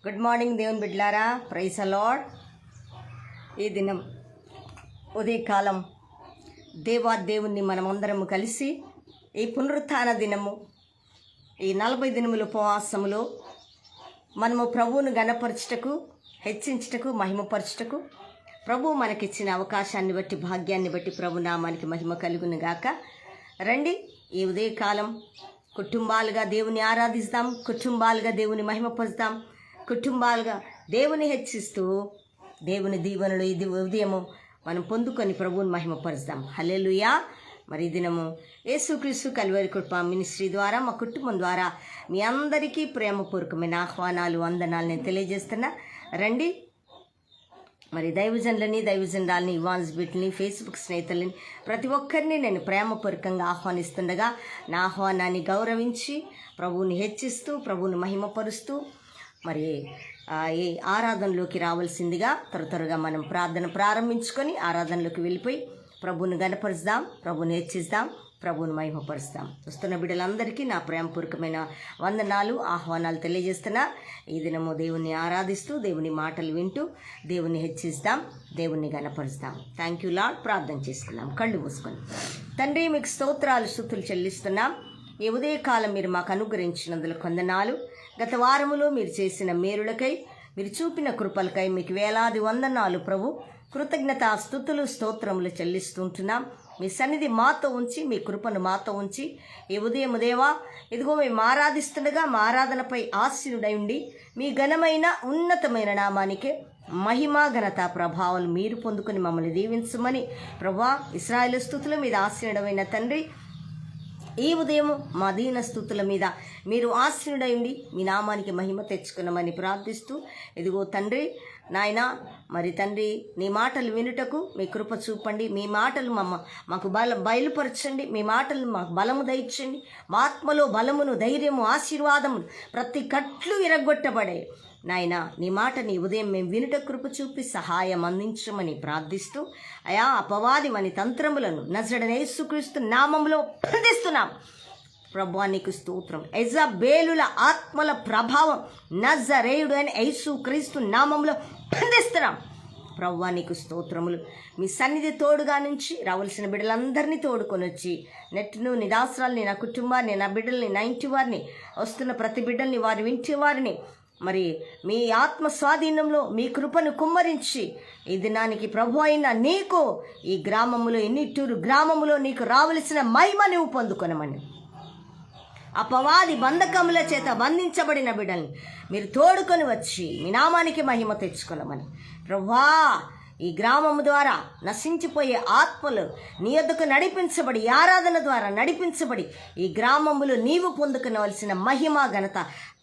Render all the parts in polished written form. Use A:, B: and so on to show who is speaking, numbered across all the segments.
A: Good morning దేవుని బిడ్డలారా, praise the lord. ఈ దినం ఉదయకాలం దేవుణ్ణి మనమందరము కలిసి ఈ పునరుత్థాన దినము, ఈ 40 దినముల ఉపవాసములో మనము ప్రభువును గణపరచుటకు, హెచ్చించుటకు, మహిమపరచుటకు ప్రభు మనకిచ్చిన అవకాశాన్ని బట్టి, భాగ్యాన్ని బట్టి ప్రభు నామానికి మహిమ కలుగును గాక. రండి, ఈ ఉదయకాలం కుటుంబాలుగా దేవుని ఆరాధిస్తాం, కుటుంబాలుగా దేవుని మహిమపరుస్తాం, కుటుంబాలుగా దేవుని హెచ్చిస్తూ దేవుని దీవెనలు ఇది ఉదయము మనం పొందుకొని ప్రభువుని మహిమపరుస్తాం. హల్లెలూయా. మరి ఈ దినము యేసుక్రీస్తు కల్వరి కృప మినిస్ట్రీ ద్వారా మా కుటుంబం ద్వారా మీ అందరికీ ప్రేమపూర్వకమైన ఆహ్వానాలు, వందనాలు నేను తెలియజేస్తున్నా. రండి, మరి దైవజనురాలని, ఇవాన్స్ బిడ్డని, ఫేస్బుక్ స్నేహితులని, ప్రతి ఒక్కరిని నేను ప్రేమపూర్వకంగా ఆహ్వానిస్తుండగా నా ఆహ్వానాన్ని గౌరవించి ప్రభువుని హెచ్చిస్తూ, ప్రభువుని మహిమపరుస్తూ మరి ఈ ఆరాధనలోకి రావాల్సిందిగా త్వరగా మనం ప్రార్థన ప్రారంభించుకొని ఆరాధనలోకి వెళ్ళిపోయి ప్రభువుని గణపరుస్తాం, ప్రభువుని హెచ్చిస్తాం, ప్రభువుని మహిమపరుస్తాం. చూస్తున్న బిడ్డలందరికీ నా ప్రేమపూర్వకమైన వందనాలు, ఆహ్వానాలు తెలియజేస్తున్నా. ఈ దినము దేవుణ్ణి ఆరాధిస్తూ, దేవుని మాటలు వింటూ దేవుని హెచ్చిస్తాం, దేవుణ్ణి గణపరుస్తాం. Thank you lord. ప్రార్థన చేసుకున్నాం కళ్ళు మూసుకొని. తండ్రి, మీకు స్తోత్రాలు, స్తుతులు చెల్లిస్తున్నాం. ఈ ఉదయకాలం మీరు మాకు అనుగ్రహించినందుకు వందనాలు. గత వారములో మీరు చేసిన మేలులకై, మీరు చూపిన కృపలకై మీకు వేలాది వందనాలు ప్రభు. కృతజ్ఞతా స్తుతులు, స్తోత్రములు చెల్లిస్తుంటున్నాం. మీ సన్నిధి మాతో ఉంచి, మీ కృపను మాతో ఉంచి ఈ ఉదయం దేవా, ఇదిగో మేము ఆరాధిస్తుండగా మా ఆరాధనపై ఆశీనుడై ఉండి మీ ఘనమైన ఉన్నతమైన నామానికే మహిమ, ఘనత, ప్రభావాలు మీరు పొందుకొని మమ్మల్ని దీవించమని ప్రభువా, ఇశ్రాయేలు స్తుతుల మీద ఆశీనుడమైన తండ్రి, ఈ ఉదయం మా దీన స్తుతుల మీద మీరు ఆశ్రయుడై ఉండి మీ నామానికి మహిమ తెచ్చుకున్నామని ప్రార్థిస్తూ, ఇదిగో తండ్రి నాయన, మరి తండ్రి నీ మాటలు వినుటకు మీ కృప చూపండి. మీ మాటలు మాకు బయలుపరచండి. మీ మాటలు మాకు బలము దయచండి. మా ఆత్మలో బలమును, ధైర్యము, ఆశీర్వాదమును ప్రతి కట్లు విరగొట్టబడే నాయన నీ మాట నీ ఉదయం మేము వినుట కృప చూపి సహాయం అందించమని ప్రార్థిస్తూ, అయా అపవాది మన తంత్రములను నజరేయుడైన యేసుక్రీస్తు నామములో బంధిస్తున్నాం. ప్రభువా నీకు స్తోత్రం. యెజబేలుల ఆత్మల ప్రభావం నజరేయుడైన యేసుక్రీస్తు నామములో బంధిస్తున్నాం. ప్రభువా నీకు స్తోత్రములు. మీ సన్నిధి తోడుగా నుంచి రావాల్సిన బిడ్డలందరినీ తోడుకొని వచ్చి నెట్ను, నిదాసరాల్ని, నా కుటుంబాన్ని, నా బిడ్డల్ని, నా ఇంటి వారిని, వస్తున్న ప్రతి బిడ్డల్ని, వారి ఇంటి వారిని మరి మీ ఆత్మ స్వాధీనంలో మీ కృపను కుమ్మరించి ఈ దినానికి ప్రభు అయిన నీకు ఈ గ్రామములో, ఎన్నిట్టూరు గ్రామములో నీకు రావలసిన మహిమ నువ్వు పొందుకొనమని, అపవాది బంధకముల చేత బంధించబడిన బిడ్డల్ని మీరు తోడుకొని వచ్చి మీ నామానికి మహిమ తెచ్చుకొనమని ప్రభువా, ఈ గ్రామము ద్వారా నశించిపోయే ఆత్మలు నీ యొద్దకు నడిపించబడి, ఆరాధన ద్వారా నడిపించబడి ఈ గ్రామములో నీవు పొందుకునవలసిన మహిమ, ఘనత,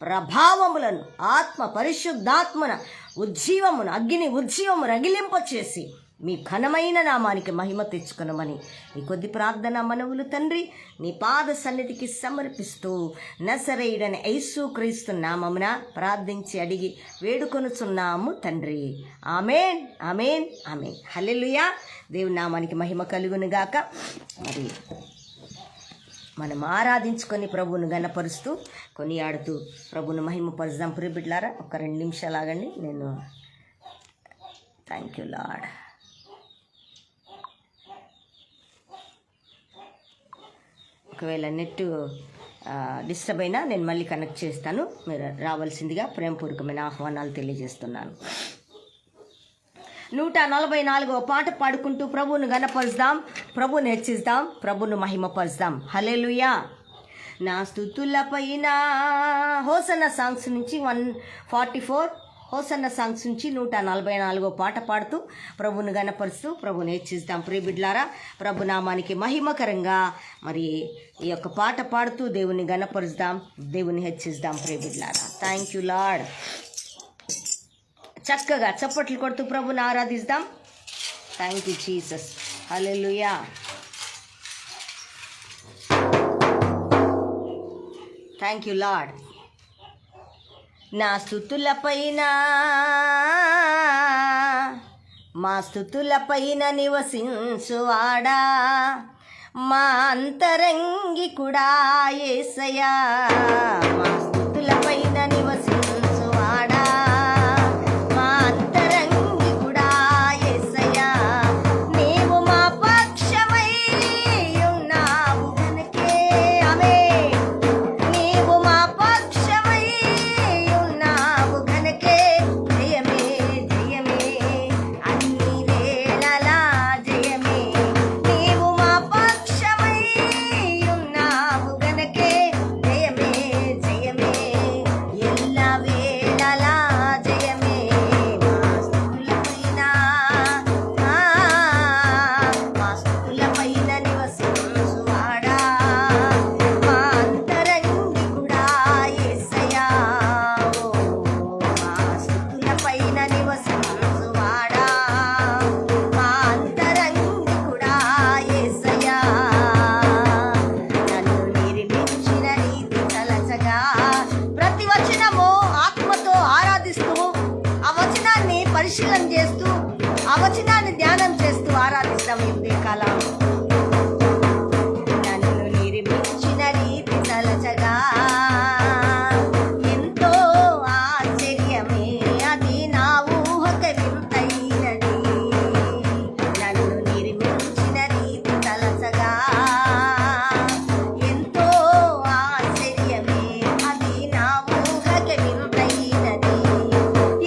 A: ప్రభావములను ఆత్మ పరిశుద్ధాత్మన ఉజ్జీవమును, అగ్ని ఉజ్జీవము రగిలింపచేసి మీ ఘనమైన నామానికి మహిమ తెచ్చుకునమని ఈ కొద్ది ప్రార్థన మనవులు తండ్రి నీ పాద సన్నిధికి సమర్పిస్తూ నజరేయుడైన యేసుక్రీస్తు నామమున ప్రార్థించి అడిగి వేడుకొనుచున్నాము తండ్రి. ఆమేన్, ఆమేన్, ఆమేన్. హల్లెలూయా. దేవుని నామానికి మహిమ కలుగును గాక. మరి మనం ఆరాధించుకొని ప్రభువును గణపరుస్తూ, కొనియాడుతూ ప్రభువును మహిమపరుద్దాం. ప్రియ బిడ్డలారా, ఒక 2 నిమిషాలు ఆగండి. నేను థ్యాంక్ యూ లార్డ్. ఒకవేళ నెట్ డిస్టర్బ్ అయినా నేను మళ్ళీ కనెక్ట్ చేస్తాను. మీరు రావాల్సిందిగా ప్రేమపూర్వకమైన ఆహ్వానాలు తెలియజేస్తున్నాను. 144వ పాట పాడుకుంటూ ప్రభువును గణపరుద్దాం, ప్రభువును హెచ్చిద్దాం, ప్రభువును మహిమపరుద్దాం. హల్లెలూయా. నా స్తుతుల పైన హోసన్న సాంగ్స్ నుంచి 144, హోసన్న సాంగ్స్ నుంచి 144వ పాట పాడుతూ ప్రభువును గణపరుస్తూ ప్రభువును హెచ్చిద్దాం. ప్రియ బిడ్డలారా, ప్రభు నామానికి మహిమకరంగా మరి ఈ యొక్క పాట పాడుతూ దేవుని గణపరుద్దాం, దేవుని హెచ్చిద్దాం. ప్రియ బిడ్డలారా, థ్యాంక్ యూ లార్డ్. చక్కగా చప్పట్లు కొడుతూ ప్రభుని ఆరాధిస్తాం. Thank you Jesus. Hallelujah. Thank you Lord. నా స్తుతుల పైన, మా స్తుతుల పైన నివసించువాడా, మా అంతరంగి కూడా యేసయ్యా, మా స్తుతుల పైన నివసించువాడా, పరిశీలన చేస్తూ ఆ వచనాన్ని ధ్యానం చేస్తూ ఆరాధిస్తాం ఈ ఉదయకాలం. నన్ను నిర్మించిన రీతి తలచగా ఎంతో ఆశ్చర్యమే, అది నా ఊహక వింతైనది. నన్ను నిర్మించిన రీతి తలచగా ఎంతో ఆశ్చర్యమే, అది నా ఊహక వింతైనది.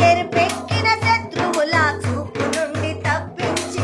A: ఎరుపెక్కిన శత్రువుల చూపు నుండి తప్పించి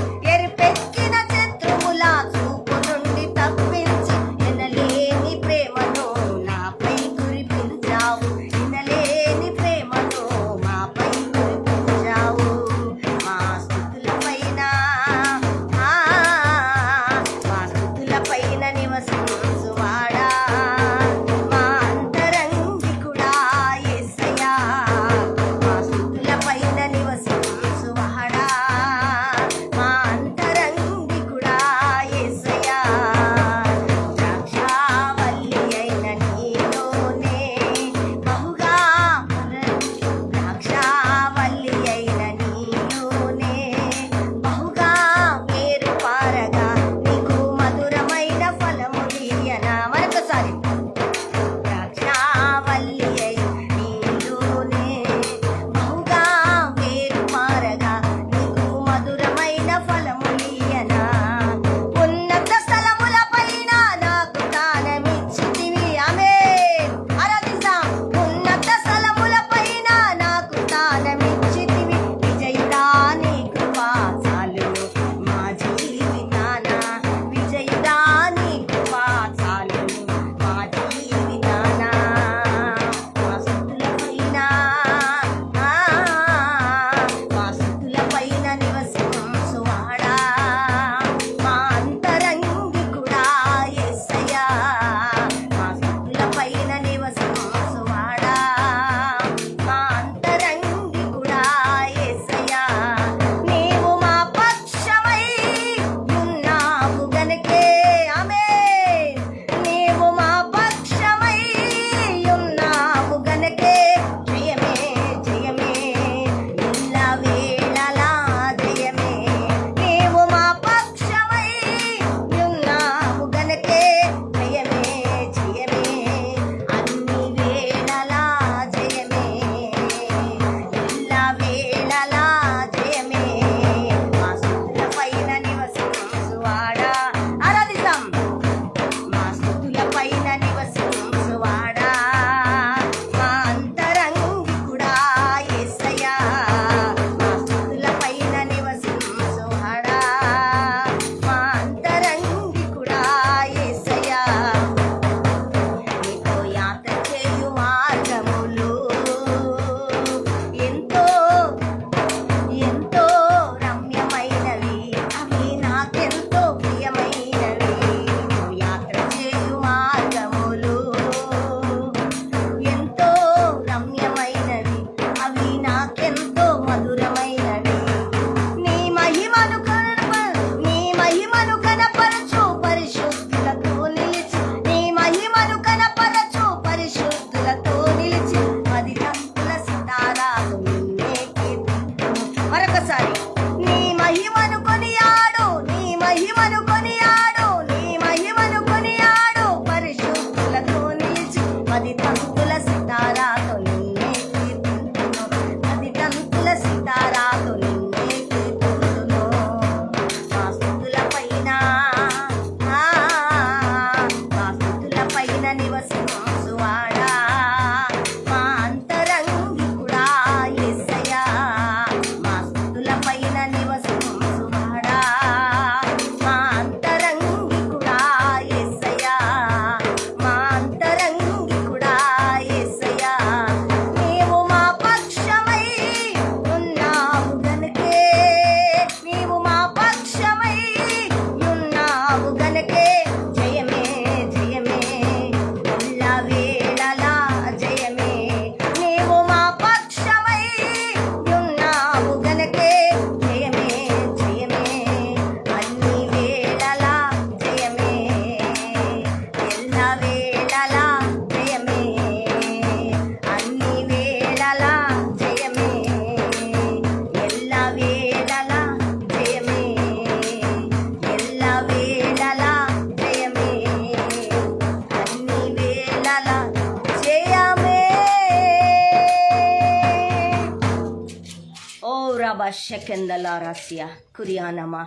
A: కురాబా షెకెందలా రాసియా కురియానమా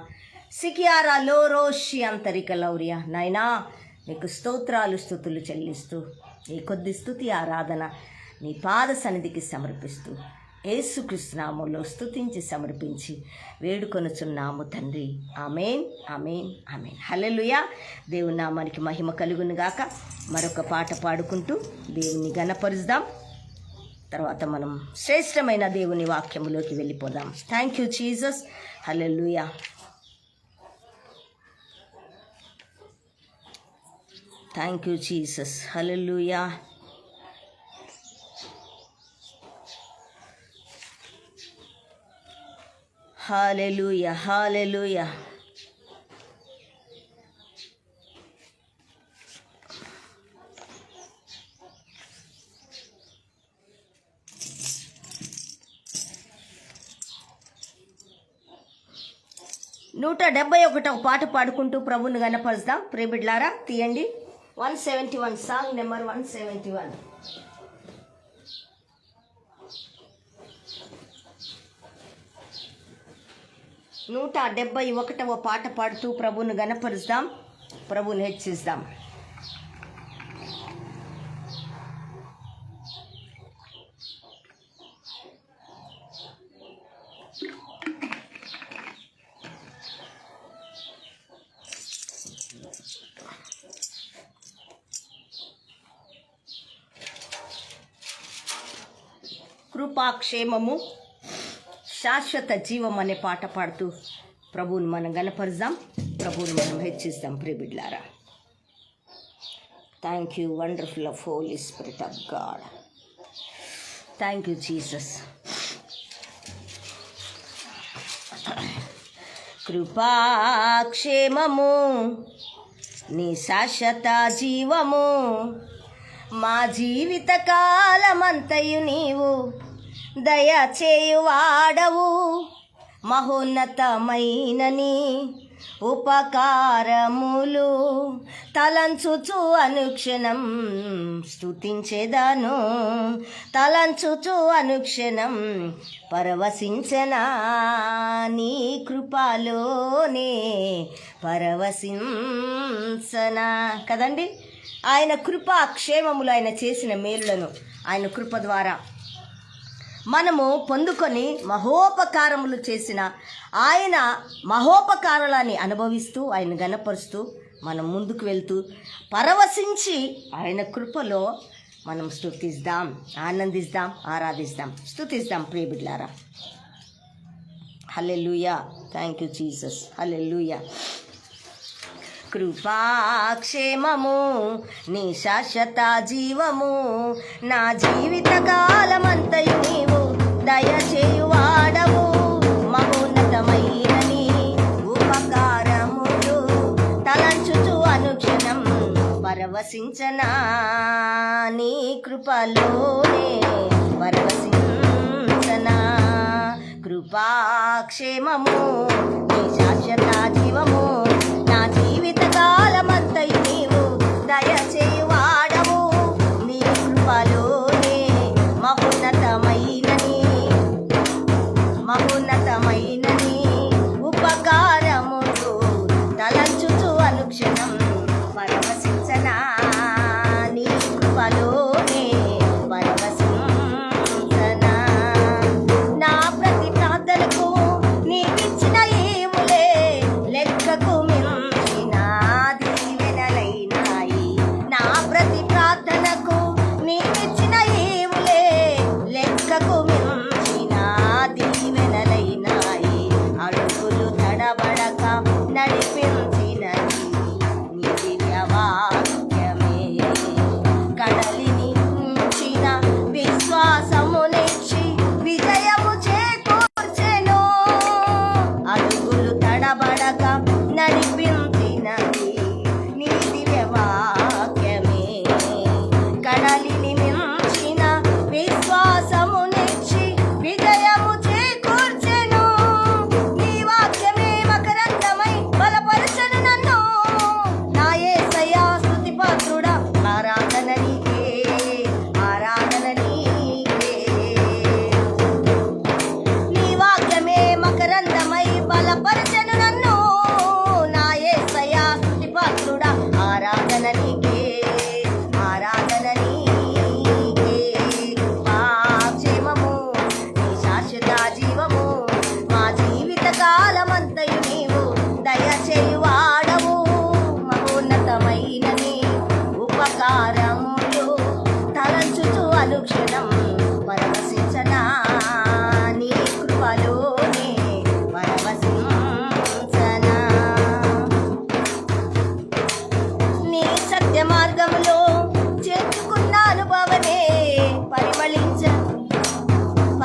A: సికియారా లోరోషి అంతరిక లౌరియా. నాయనా నీకు స్తోత్రాలు స్తుతులు చెల్లిస్తూ ఈ కొద్ది స్తుతి ఆరాధన నీ పాద సన్నిధికి సమర్పిస్తూ యేసుక్రీస్తు నామములో స్తుతించి సమర్పించి వేడుకొనుచున్నాము తండ్రి. ఆమేన్, ఆమేన్, ఆమేన్. హల్లెలూయా. దేవుని నామానికి మహిమ కలుగును గాక. మరొక పాట పాడుకుంటూ దేవుని ఘనపరుద్దాం. తర్వాత మనం శ్రేష్టమైన దేవుని వాక్యములోకి వెళ్ళిపోదాం. Thank you Jesus. Hallelujah. Thank you Jesus. Hallelujah. Hallelujah. Hallelujah. నూట 71 పాట పాడుకుంటూ ప్రభువుని గణపరుద్దాం. ప్రియబిడ్లారా తీయండి. 171 సాంగ్ నెంబర్ 171. 171 పాట పాడుతూ ప్రభువుని గణపరుద్దాం, ప్రభువుని హెచ్చిద్దాం. కృపాక్షేమము శాశ్వత జీవం అనే పాట పాడుతూ ప్రభువుని మనం గణపరుద్దాం, ప్రభువుని మనం హెచ్చిద్దాం. ప్రియబిడ్లారా, thank you wonderful of holy spirit of God. Thank you Jesus. కృపాక్షేమము నీ శాశ్వత జీవము, మా జీవిత కాలమంతయు నీవు దయచేయువాడవు. మహోన్నతమైన నీ ఉపకారములు తలంచుచు అనుక్షణం స్తుతించెదను, తలంచుచు అనుక్షణం పరవశించనా, నీ కృపలోనే పరవశించనా. కదండి, ఆయన కృప క్షేమములు, ఆయన చేసిన మేలులను ఆయన కృప ద్వారా మనము పొందుకొని మహోపకారములు చేసిన ఆయన మహోపకారాలని అనుభవిస్తూ ఆయన గణపరుస్తూ మనం ముందుకు వెళ్తూ పరవశించి ఆయన కృపలో మనం స్తుతిద్దాం, ఆనందిద్దాం, ఆరాధిద్దాం, స్తుతిద్దాం. ప్రియబిడ్లారా, hallelujah. Thank you Jesus. Hallelujah. కృపాక్షేమము నీ శాశ్వత జీవము, నా జీవిత కాలమంతయు నీవు దయచేయువాడవు. మహోన్నతమైన నీ ఉపకారములు తలంచుచు అనుక్షణం పరవశించనా, నీ కృపలోనే పరవశించనా. కృపాక్షేమము నీ శాశ్వత జీవము, నా జీవిత కాలమంతయు నీవు దయచేయువాడవు. నీ కృపలోనే మహోన్నతమైన నీ ఉపకారములు తలంచుచు అనుక్షణం పరవశించనా, నీ కృపలోనే పరవశించనా. నా ప్రతి ప్రార్థనకు నీవిచ్చిన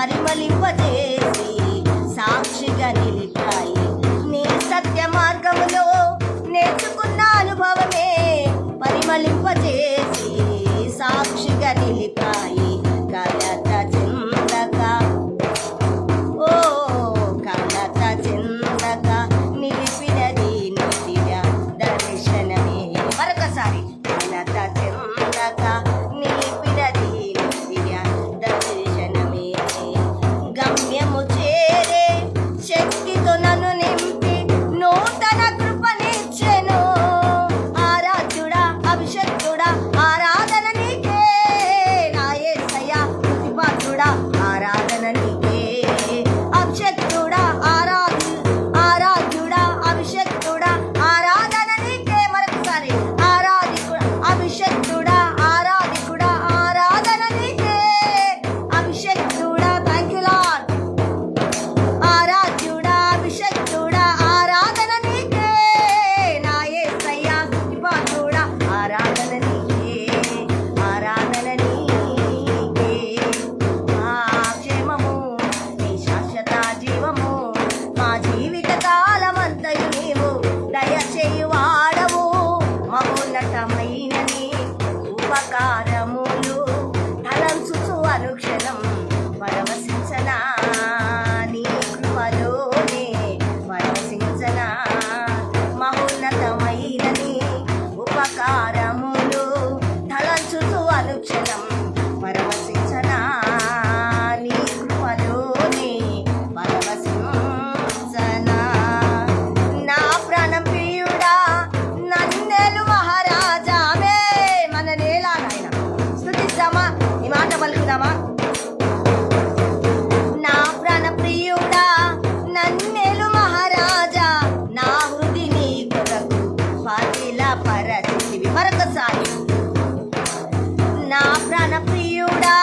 A: పరిమళింపజేసి సాక్షిగా నిలిపాయి. నీ సత్య మార్గములో నేర్చుకున్న అనుభవమే పరిమళింపజేసి సాక్షిగా నిలిపాయి. కలత చెందక ఓ కలత చెందక నిలిపినది నిత్య దర్శనమే. మరొకసారి కలత చెందక నిలిపినది నిత్య దర్శనమే. గమ్యము చేరే శక్తితో నన్ను నింపి నూతన కృపనిచ్చెను. ఆరాధ్యుడా అభిషక్తుడా ఆరాధన నీకే నా యేసయ్యా. స్తుతిపాత్రుడా ఆరాధన నీకే. అభిషక్తుడా ఆరాధ్యుడా అభిషక్తుడా ఆరాధన నీకే. మరొకసారి అభిషక్తుడా ఆరాధికుడా ఆరాధన నీకే. అభిషక్తుడా థ్యాంక్ యూ లార్డ్. ఆరాధ్యుడా అభిషక్తుడా ఆరాధన నీకే నా యేసయ్యా. స్తుతిపాత్రుడా ఆరాధన నీకే. ఆరాధన నీకే. మా క్షేమము నీ శాశ్వత జీవము. మా జీవిత కాలమంతయు నీవు దయచేయువాడవు. మహోన్నతమైన నీ ఉపకారములు తలంచుచు అనుక్షణం పరవశించనా. నీ కృపలోనే పరవశించనా. మహోన్నతమైన నీ ఉపకారములు తలంచుచు అనుక్షణం పరవశించనా. నీ కృపలోనే పరవశించనా. నా ప్రాణం ప్రియుడా నన్నెలు మహారాజా. మన నేలా నాయన స్తుతిద్దామా, ఈ మాట పలుకుదామా. నా ప్రాణ ప్రియుడా నన్నెలు మహారాజా. నా హృది నీ కొరకు పతిల పరచితివి. మరొకసారి నా ప్రాణ ప్రియుడా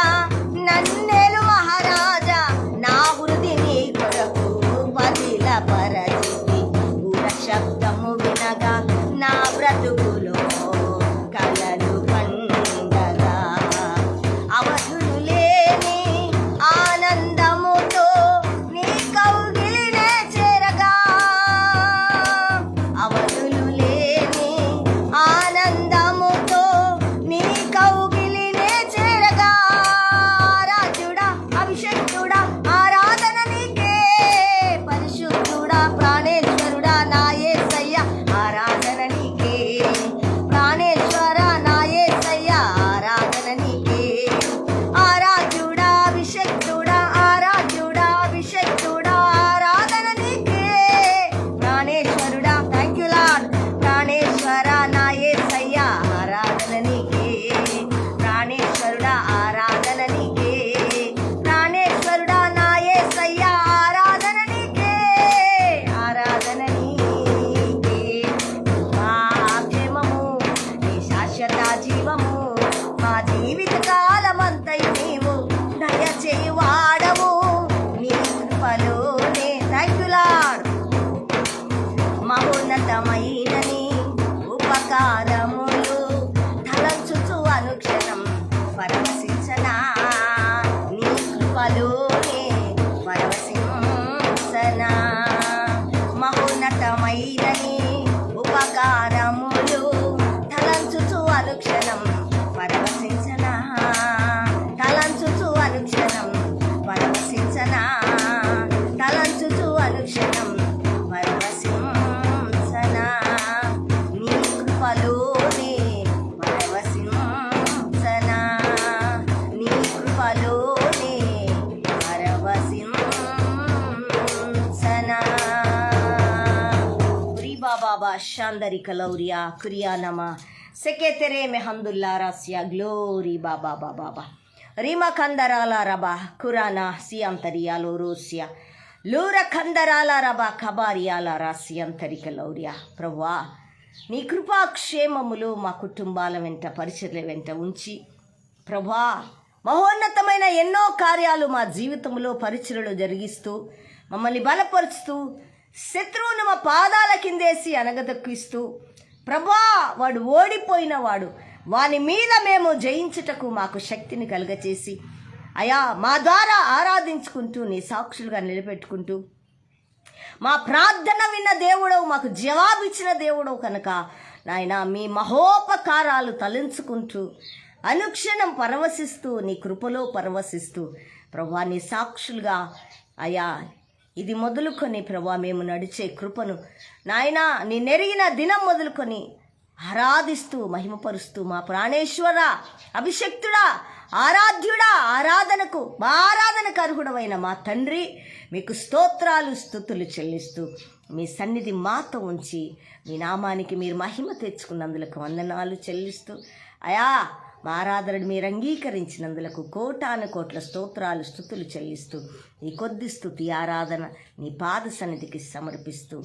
A: నన్నెలు మహారాజా. నా హృది నీ కొరకు పతిల పరచితి. గుణ శబ్దము వినగా నా బ్రతుకులో కలలు పండగా. అవధులు లేని ఆనందముతో నీ కౌగిలినే చేరగా. అవధులు లేని ఆనందముతో నీ కౌగిలినే చేరగా. ఆరాధ్యుడా అభిషక్తుడా ఆరాధన నీకే. పరిశుద్ధుడా ప్రాణేశ్వరుడా నా యేసయ్యా ఆరాధన నీకే. ప్రాణేశ్వర నా యేసయ్యా ఆరాధన నీకే. ఆరాధ్యుడా అభిషక్తుడా ఆరాధ్యుడా అభిషక్తుడా ఆరాధన నీకే. ప్రాణేశ్వరుడా థ్యాంక్ యూ లార్డ్. ప్రాణేశ్వర నా యేసయ్యా ఆరాధన నీకే. ప్రాణేశ్వరుడా ఆరాధన నీకే. ప్రాణేశ్వరుడా నా యేసయ్యా ఆరాధన నీకే. ఆరాధన నీకే. మా క్షేమము నీ శాశ్వత జీవము. మా జీవిత కాలమంతయు నీవు దయచేయువాడవు. నీ కృపలోనే థ్యాంక్ యూ లార్డ్. మహోన్నతమైన నీ ఉపకారములు తలంచుచు అనుక్షణం పరవశించనా. నీ కృపలోనే పరవశించనా. మహోన్నతమైన నీ ఉపకారములు తలంచుచు అనుక్షణం పరవశించనా. తలంచుచు అనుక్షణం పరవశించనా. తలంచుచు అనుక్షణం పరవశించనా. నీ కృపలోనే పరవశించనా. నీ కృపలోనే పరవశించనా. బాబా శాందరి కలౌరియా కురియానమా సెకెతెరే మెహందుల్లా రాసియా గ్లోరీ బాబా బాబా రీమా కందరాల రబా కురానా సియాంతరియాలో రోసియా లూర కందరాల రబా కబారియాల రాసియాంతరి కలౌరియా. ప్రభువా నీ కృపాక్షేమములు మా కుటుంబాల వెంట పరిచర్ల వెంట ఉంచి ప్రభువా మహోన్నతమైన ఎన్నో కార్యాలు మా జీవితంలో పరిచర్యలు జరిగిస్తూ మమ్మల్ని బలపరుస్తూ శత్రువును మా పాదాల కిందేసి అనగదొక్కిస్తూ ప్రభా వాడు ఓడిపోయిన వాడు వాని మీద మేము జయించుటకు మాకు శక్తిని కలుగచేసి అయా మా ద్వారా ఆరాధించుకుంటూ నీ సాక్షులుగా నిలబెట్టుకుంటూ మా ప్రార్థన విన్న దేవుడవు, మాకు జవాబిచ్చిన దేవుడవు కనుక నాయన మీ మహోపకారాలు తలంచుకుంటూ అనుక్షణం పరవశిస్తూ నీ కృపలో పరవశిస్తూ ప్రభువా నీ సాక్షులుగా అయా ఇది మొదలుకొని ప్రభువా మేము నడిచే కృపను నాయన నీ నెరిగిన దినం మొదలుకొని ఆరాధిస్తూ మహిమపరుస్తూ మా ప్రాణేశ్వర అభిషక్తుడా ఆరాధ్యుడా మా ఆరాధనకు అర్హుడమైన మా తండ్రి మీకు స్తోత్రాలు స్తుతులు చెల్లిస్తూ మీ సన్నిధి మాతో ఉంచి మీ నామానికి మీరు మహిమ తెచ్చుకున్నందులకు వందనాలు చెల్లిస్తూ అయా మా ఆరాధనను మీరు అంగీకరించినందులకు కోటాను కోట్ల స్తోత్రాలు స్తుతులు చెల్లిస్తూ ఈ కొద్ది స్తుతి ఆరాధన నీ పాద సన్నిధికి సమర్పిస్తూ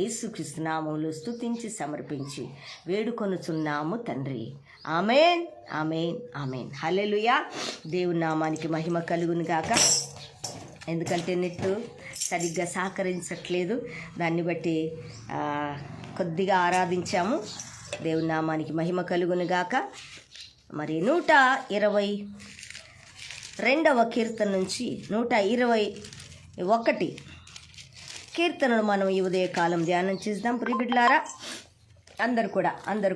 A: యేసుక్రీస్తు నామములో స్తుతించి సమర్పించి వేడుకొనుచున్నాము తండ్రి. ఆమేన్ ఆమేన్ ఆమేన్. హల్లెలూయా. దేవుని నామానికి మహిమ కలుగును గాక. ఎందుకంటే నెట్ సరిగ్గా సహకరించట్లేదు, దాన్ని బట్టి కొద్దిగా ఆరాధించాము. దేవుని నామానికి మహిమ కలుగును గాక. మరి 122వ కీర్తన నుంచి 121 కీర్తనను మనం ఈ ఉదయకాలం ధ్యానం చేద్దాం. ప్రియబిడ్డలారా అందరు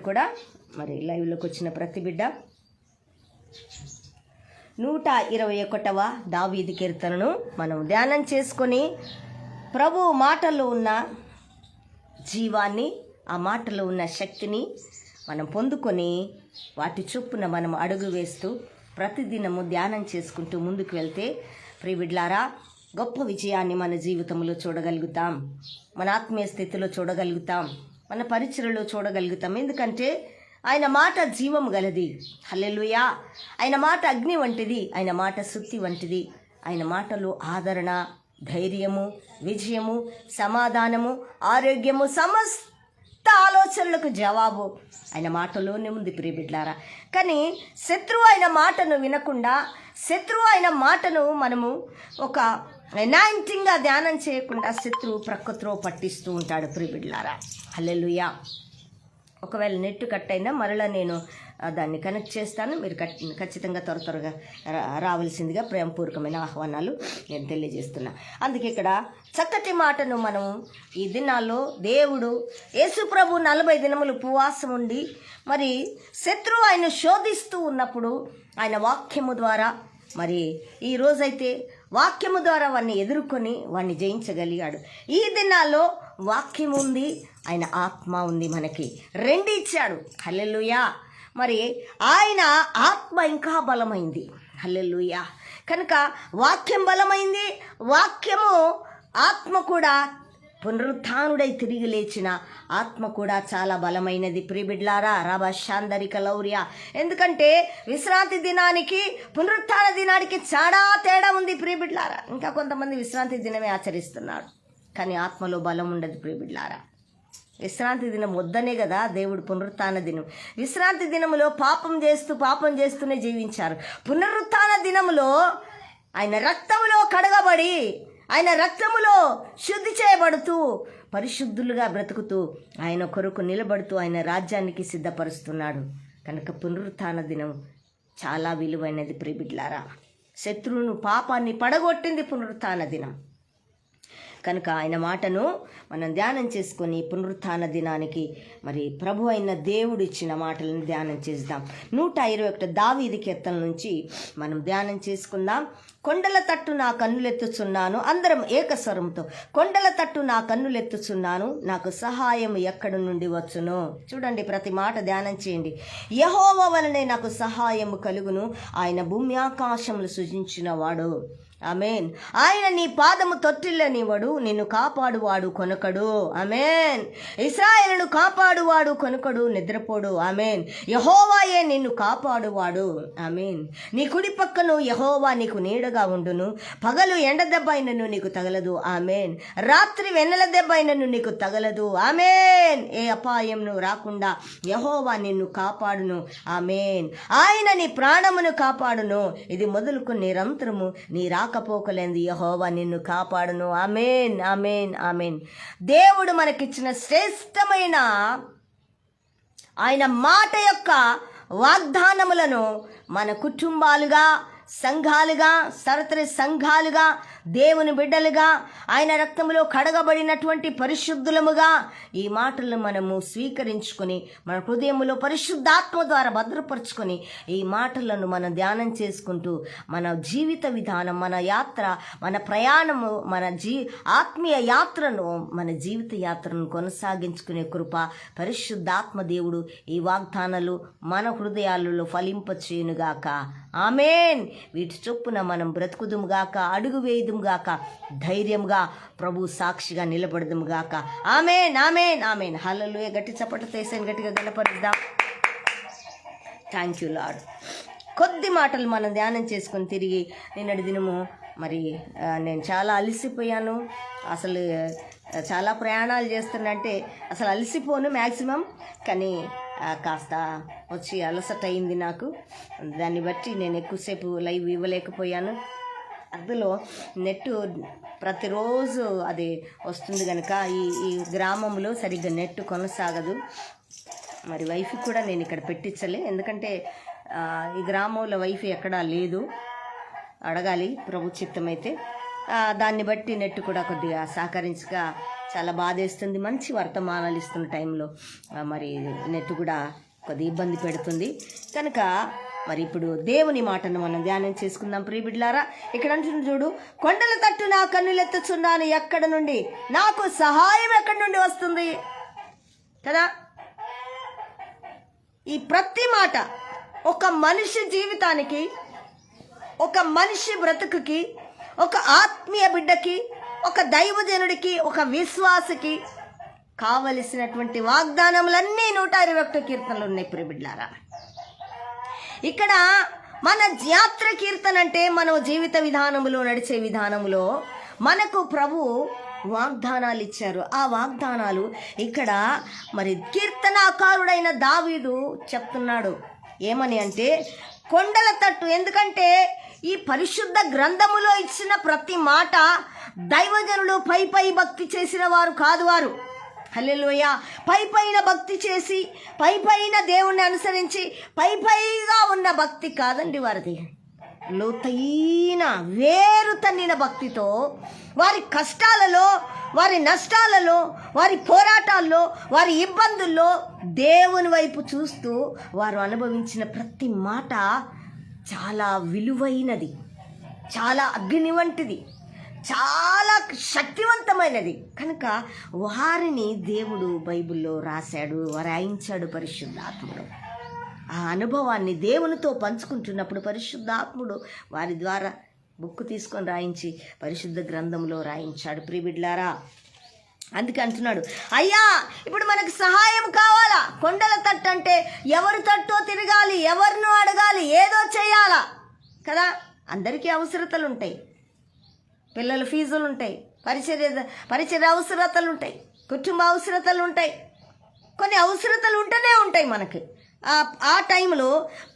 A: కూడా మరి లైవ్లోకి వచ్చిన ప్రతి బిడ్డ 121వ దావీదు కీర్తనను మనం ధ్యానం చేసుకొని ప్రభు మాటల్లో ఉన్న జీవాన్ని, ఆ మాటలో ఉన్న శక్తిని మనం పొందుకొని వాటి చొప్పున మనం అడుగు వేస్తూ ప్రతిదినము ధ్యానం చేసుకుంటూ ముందుకు వెళ్తే ప్రియబిడ్డలారా గొప్ప విజయాన్ని మన జీవితంలో చూడగలుగుతాం, మన ఆత్మీయ స్థితిలో చూడగలుగుతాం, మన పరిచయలో చూడగలుగుతాం. ఎందుకంటే ఆయన మాట జీవం గలది. హల్లెలూయా. ఆయన మాట అగ్ని వంటిది, ఆయన మాట సుత్తి వంటిది. ఆయన మాటలో ఆదరణ, ధైర్యము, విజయము, సమాధానము, ఆరోగ్యము, సమస్త ఆలోచనలకు జవాబు ఆయన మాటలోనే ఉంది ప్రియబిడ్డలారా. కానీ శత్రువు ఆయన మాటను వినకుండా, శత్రువు ఆయన మాటను మనము ఒక అనాయింటింగ్గా ధ్యానం చేయకుండా శత్రువు ప్రకృతిలో పట్టిస్తూ ఉంటాడు ప్రియబిడ్డలారా. హల్లెలూయా. ఒకవేళ నెట్ కట్ అయినా మరలా నేను దాన్ని కనెక్ట్ చేస్తాను. మీరు ఖచ్చితంగా త్వరగా రావాల్సిందిగా ప్రేమపూర్వకమైన ఆహ్వానాలు నేను తెలియజేస్తున్నా. అందుకే ఇక్కడ చక్కటి మాటను మనం ఈ దినాల్లో దేవుడు యేసుప్రభు 40 దినములు ఉపవాసం ఉండి మరి శత్రువు ఆయన శోధిస్తూ ఉన్నప్పుడు ఆయన వాక్యము ద్వారా మరి ఈ రోజైతే వాక్యము ద్వారా వాడిని ఎదుర్కొని వాడిని జయించగలిగాడు. ఈ దినాల్లో వాక్యం ఉంది, ఆయన ఆత్మ ఉంది, మనకి రెండు ఇచ్చాడు. హల్లెలూయా. మరి ఆయన ఆత్మ ఇంకా బలమైంది. హల్లెలూయా. కనుక వాక్యం బలమైంది, వాక్యము ఆత్మ కూడా పునరుత్థానుడై తిరిగి లేచిన ఆత్మ కూడా చాలా బలమైనది ప్రియబిడ్లారా. రాబాషాందరిక లౌర్య. ఎందుకంటే విశ్రాంతి దినానికి పునరుత్థాన దినానికి చాలా తేడా ఉంది ప్రియబిడ్లారా. ఇంకా కొంతమంది విశ్రాంతి దినమే ఆచరిస్తున్నారు, కానీ ఆత్మలో బలం ఉండదు ప్రియబిడ్లారా. విశ్రాంతి దినం వద్దనే కదా దేవుడు పునరుత్థాన దినం. విశ్రాంతి దినములో పాపం చేస్తూనే జీవించారు. పునరుత్థాన దినములో ఆయన రక్తములో కడగబడి, ఆయన రక్తములో శుద్ధి చేయబడుతూ పరిశుద్ధులుగా బ్రతుకుతూ ఆయన కొరకు నిలబడుతూ ఆయన రాజ్యానికి సిద్ధపరుస్తున్నాడు. కనుక పునరుత్థాన దినం చాలా విలువైనది ప్రియబిడ్లారా. శత్రువును పాపాన్ని పడగొట్టింది పునరుత్థాన దినం. కనుక ఆయన మాటను మనం ధ్యానం చేసుకొని పునరుత్థాన దినానికి మరి ప్రభు అయిన దేవుడు ఇచ్చిన మాటలను ధ్యానం చేద్దాం. 121 దావీదు కీర్తన నుంచి మనం ధ్యానం చేసుకుందాం. కొండల తట్టు నా కన్నులెత్తుచున్నాను. అందరం ఏకస్వరంతో కొండల తట్టు నా కన్నులెత్తుచున్నాను, నాకు సహాయం ఎక్కడి నుండి వచ్చును. చూడండి, ప్రతి మాట ధ్యానం చేయండి. యెహోవా వలనే నాకు సహాయము కలుగును, ఆయన భూమి ఆకాశములు సృజించిన వాడు. ఆమేన్. ఆయన నీ పాదము తొట్టిల్లనివాడు, నిన్ను కాపాడువాడు కొనకడు. ఆమేన్. ఇశ్రాయేలును కాపాడువాడు కొనకడు, నిద్రపోడు. ఆమేన్. యెహోవాయే నిన్ను కాపాడువాడు. ఆమేన్. నీ కుడి పక్కను యెహోవా నీకు నీడగా ఉండును, పగలు ఎండ దెబ్బ అయినను నీకు తగలదు. ఆమేన్. రాత్రి వెన్నెల దెబ్బ అయినను నీకు తగలదు. ఆమేన్. ఏ అపాయంను రాకుండా యెహోవా నిన్ను కాపాడును. ఆమేన్. ఆయన నీ ప్రాణమును కాపాడును, ఇది మొదలుకు నిరంతరము నీ రాకపోకలేంది యెహోవా నిన్ను కాపాడును. ఆమేన్ ఆమేన్ ఆమేన్. దేవుడు మనకిచ్చిన శ్రేష్టమైన ఆయన మాట యొక్క వాగ్దానములను మన కుటుంబాలుగా, సంఘాలుగా, సరతరి సంఘాలుగా, దేవుని బిడ్డలుగా, ఆయన రక్తంలో కడగబడినటువంటి పరిశుద్ధులముగా ఈ మాటలను మనము స్వీకరించుకొని మన హృదయంలో పరిశుద్ధాత్మ ద్వారా భద్రపరుచుకొని ఈ మాటలను మనం ధ్యానం చేసుకుంటూ మన జీవిత విధానం, మన యాత్ర, మన ప్రయాణము, మన ఆత్మీయ యాత్రను, మన జీవిత యాత్రను కొనసాగించుకునే కృప పరిశుద్ధాత్మ దేవుడు ఈ వాగ్దానాలు మన హృదయాలలో ఫలింపచేయునుగాక. ఆమేన్. వీటి చొప్పున మనం బ్రతుకుదుముగాక, అడుగు వేయుదుముగాక, ధైర్యంగా ప్రభు సాక్షిగా నిలబడదుముగాక. ఆమేన్, ఆమేన్, ఆమేన్. హల్లెలూయా. గట్టి చప్పట్లు తీసేని గట్టిగా గణపరుద్దాం. Thank you lord. కొద్ది మాటలు మనం ధ్యానం చేసుకొని తిరిగి నిన్నటి దినము మరి నేను చాలా అలసిపోయాను. అసలు చాలా ప్రయాణాలు చేస్తున్నంటే అసలు అలసిపోను మ్యాక్సిమం, కానీ కాస్త వచ్చి అలసట అయింది నాకు. దాన్ని బట్టి నేను ఎక్కువసేపు లైవ్ ఇవ్వలేకపోయాను. అందులో నెట్ ప్రతిరోజు అది వస్తుంది కనుక ఈ గ్రామంలో సరిగ్గా నెట్ కొనసాగదు. మరి వైఫై కూడా నేను ఇక్కడ పెట్టించలే, ఎందుకంటే ఈ గ్రామంలో వైఫై ఎక్కడా లేదు. అడగాలి ప్రభు చిత్తమైతే. దాన్ని బట్టి నెట్ కూడా కొద్దిగా సహకరించక చాలా బాధేస్తుంది. మంచి వర్తమానాలు ఇస్తున్న టైంలో మరి నెట్ కూడా కొద్దిగా ఇబ్బంది పెడుతుంది కనుక మరి ఇప్పుడు దేవుని మాటను మనం ధ్యానం చేసుకుందాం ప్రియబిడ్లారా. ఇక్కడ అంటున్న చూడు, కొండల తట్టు నా కన్నులెత్తుచున్నాను, ఎక్కడ నుండి నాకు సహాయం ఎక్కడి నుండి వస్తుంది కదా. ఈ ప్రతి మాట ఒక మనిషి జీవితానికి, ఒక మనిషి బ్రతుకుకి, ఒక ఆత్మీయ బిడ్డకి, ఒక దైవజనుడికి, ఒక విశ్వాసకి కావలసినటువంటి వాగ్దానములన్నీ 121 కీర్తనలు ఉన్నాయి ప్రియబిడ్లారా. ఇక్కడ మన యాత్ర కీర్తన అంటే మనం జీవిత విధానములో, నడిచే విధానములో మనకు ప్రభు వాగ్దానాలు ఇచ్చారు. ఆ వాగ్దానాలు ఇక్కడ మరి కీర్తనాకారుడైన దావీదు చెప్తున్నాడు. ఏమని అంటే కొండల తట్టు. ఎందుకంటే ఈ పరిశుద్ధ గ్రంథములో ఇచ్చిన ప్రతి మాట దైవజనులు పై భక్తి చేసిన వారు కాదు. వారు హల్లెలూయా పైన భక్తి చేసి పైన దేవుణ్ణి అనుసరించి పైగా ఉన్న భక్తి కాదండి వారిది. లోతైన వేరు తన్నిన భక్తితో వారి కష్టాలలో, వారి నష్టాలలో, వారి పోరాటాల్లో, వారి ఇబ్బందుల్లో దేవుని వైపు చూస్తూ వారు అనుభవించిన ప్రతి మాట చాలా విలువైనది, చాలా అగ్ని వంటిది, చాలా శక్తివంతమైనది. కనుక వారిని దేవుడు బైబిల్లో రాశాడు, రాయించాడు పరిశుద్ధాత్ముడు. ఆ అనుభవాన్ని దేవునితో పంచుకుంటున్నప్పుడు పరిశుద్ధాత్ముడు వారి ద్వారా బుక్ తీసుకొని రాయించి పరిశుద్ధ గ్రంథంలో రాయించాడు ప్రియబిడ్లారా. అందుకే అంటున్నాడు, అయ్యా ఇప్పుడు మనకు సహాయం కావాలా. కొండల తట్టు అంటే ఎవరి తట్టో తిరగాలి, ఎవరినో అడగాలి, ఏదో చేయాలా కదా. అందరికీ అవసరతలు ఉంటాయి, పిల్లల ఫీజులు ఉంటాయి, పరిచర్య అవసరతలు ఉంటాయి, కుటుంబ అవసరతలు ఉంటాయి, కొన్ని అవసరతలు ఉంటూనే ఉంటాయి మనకి. ఆ టైంలో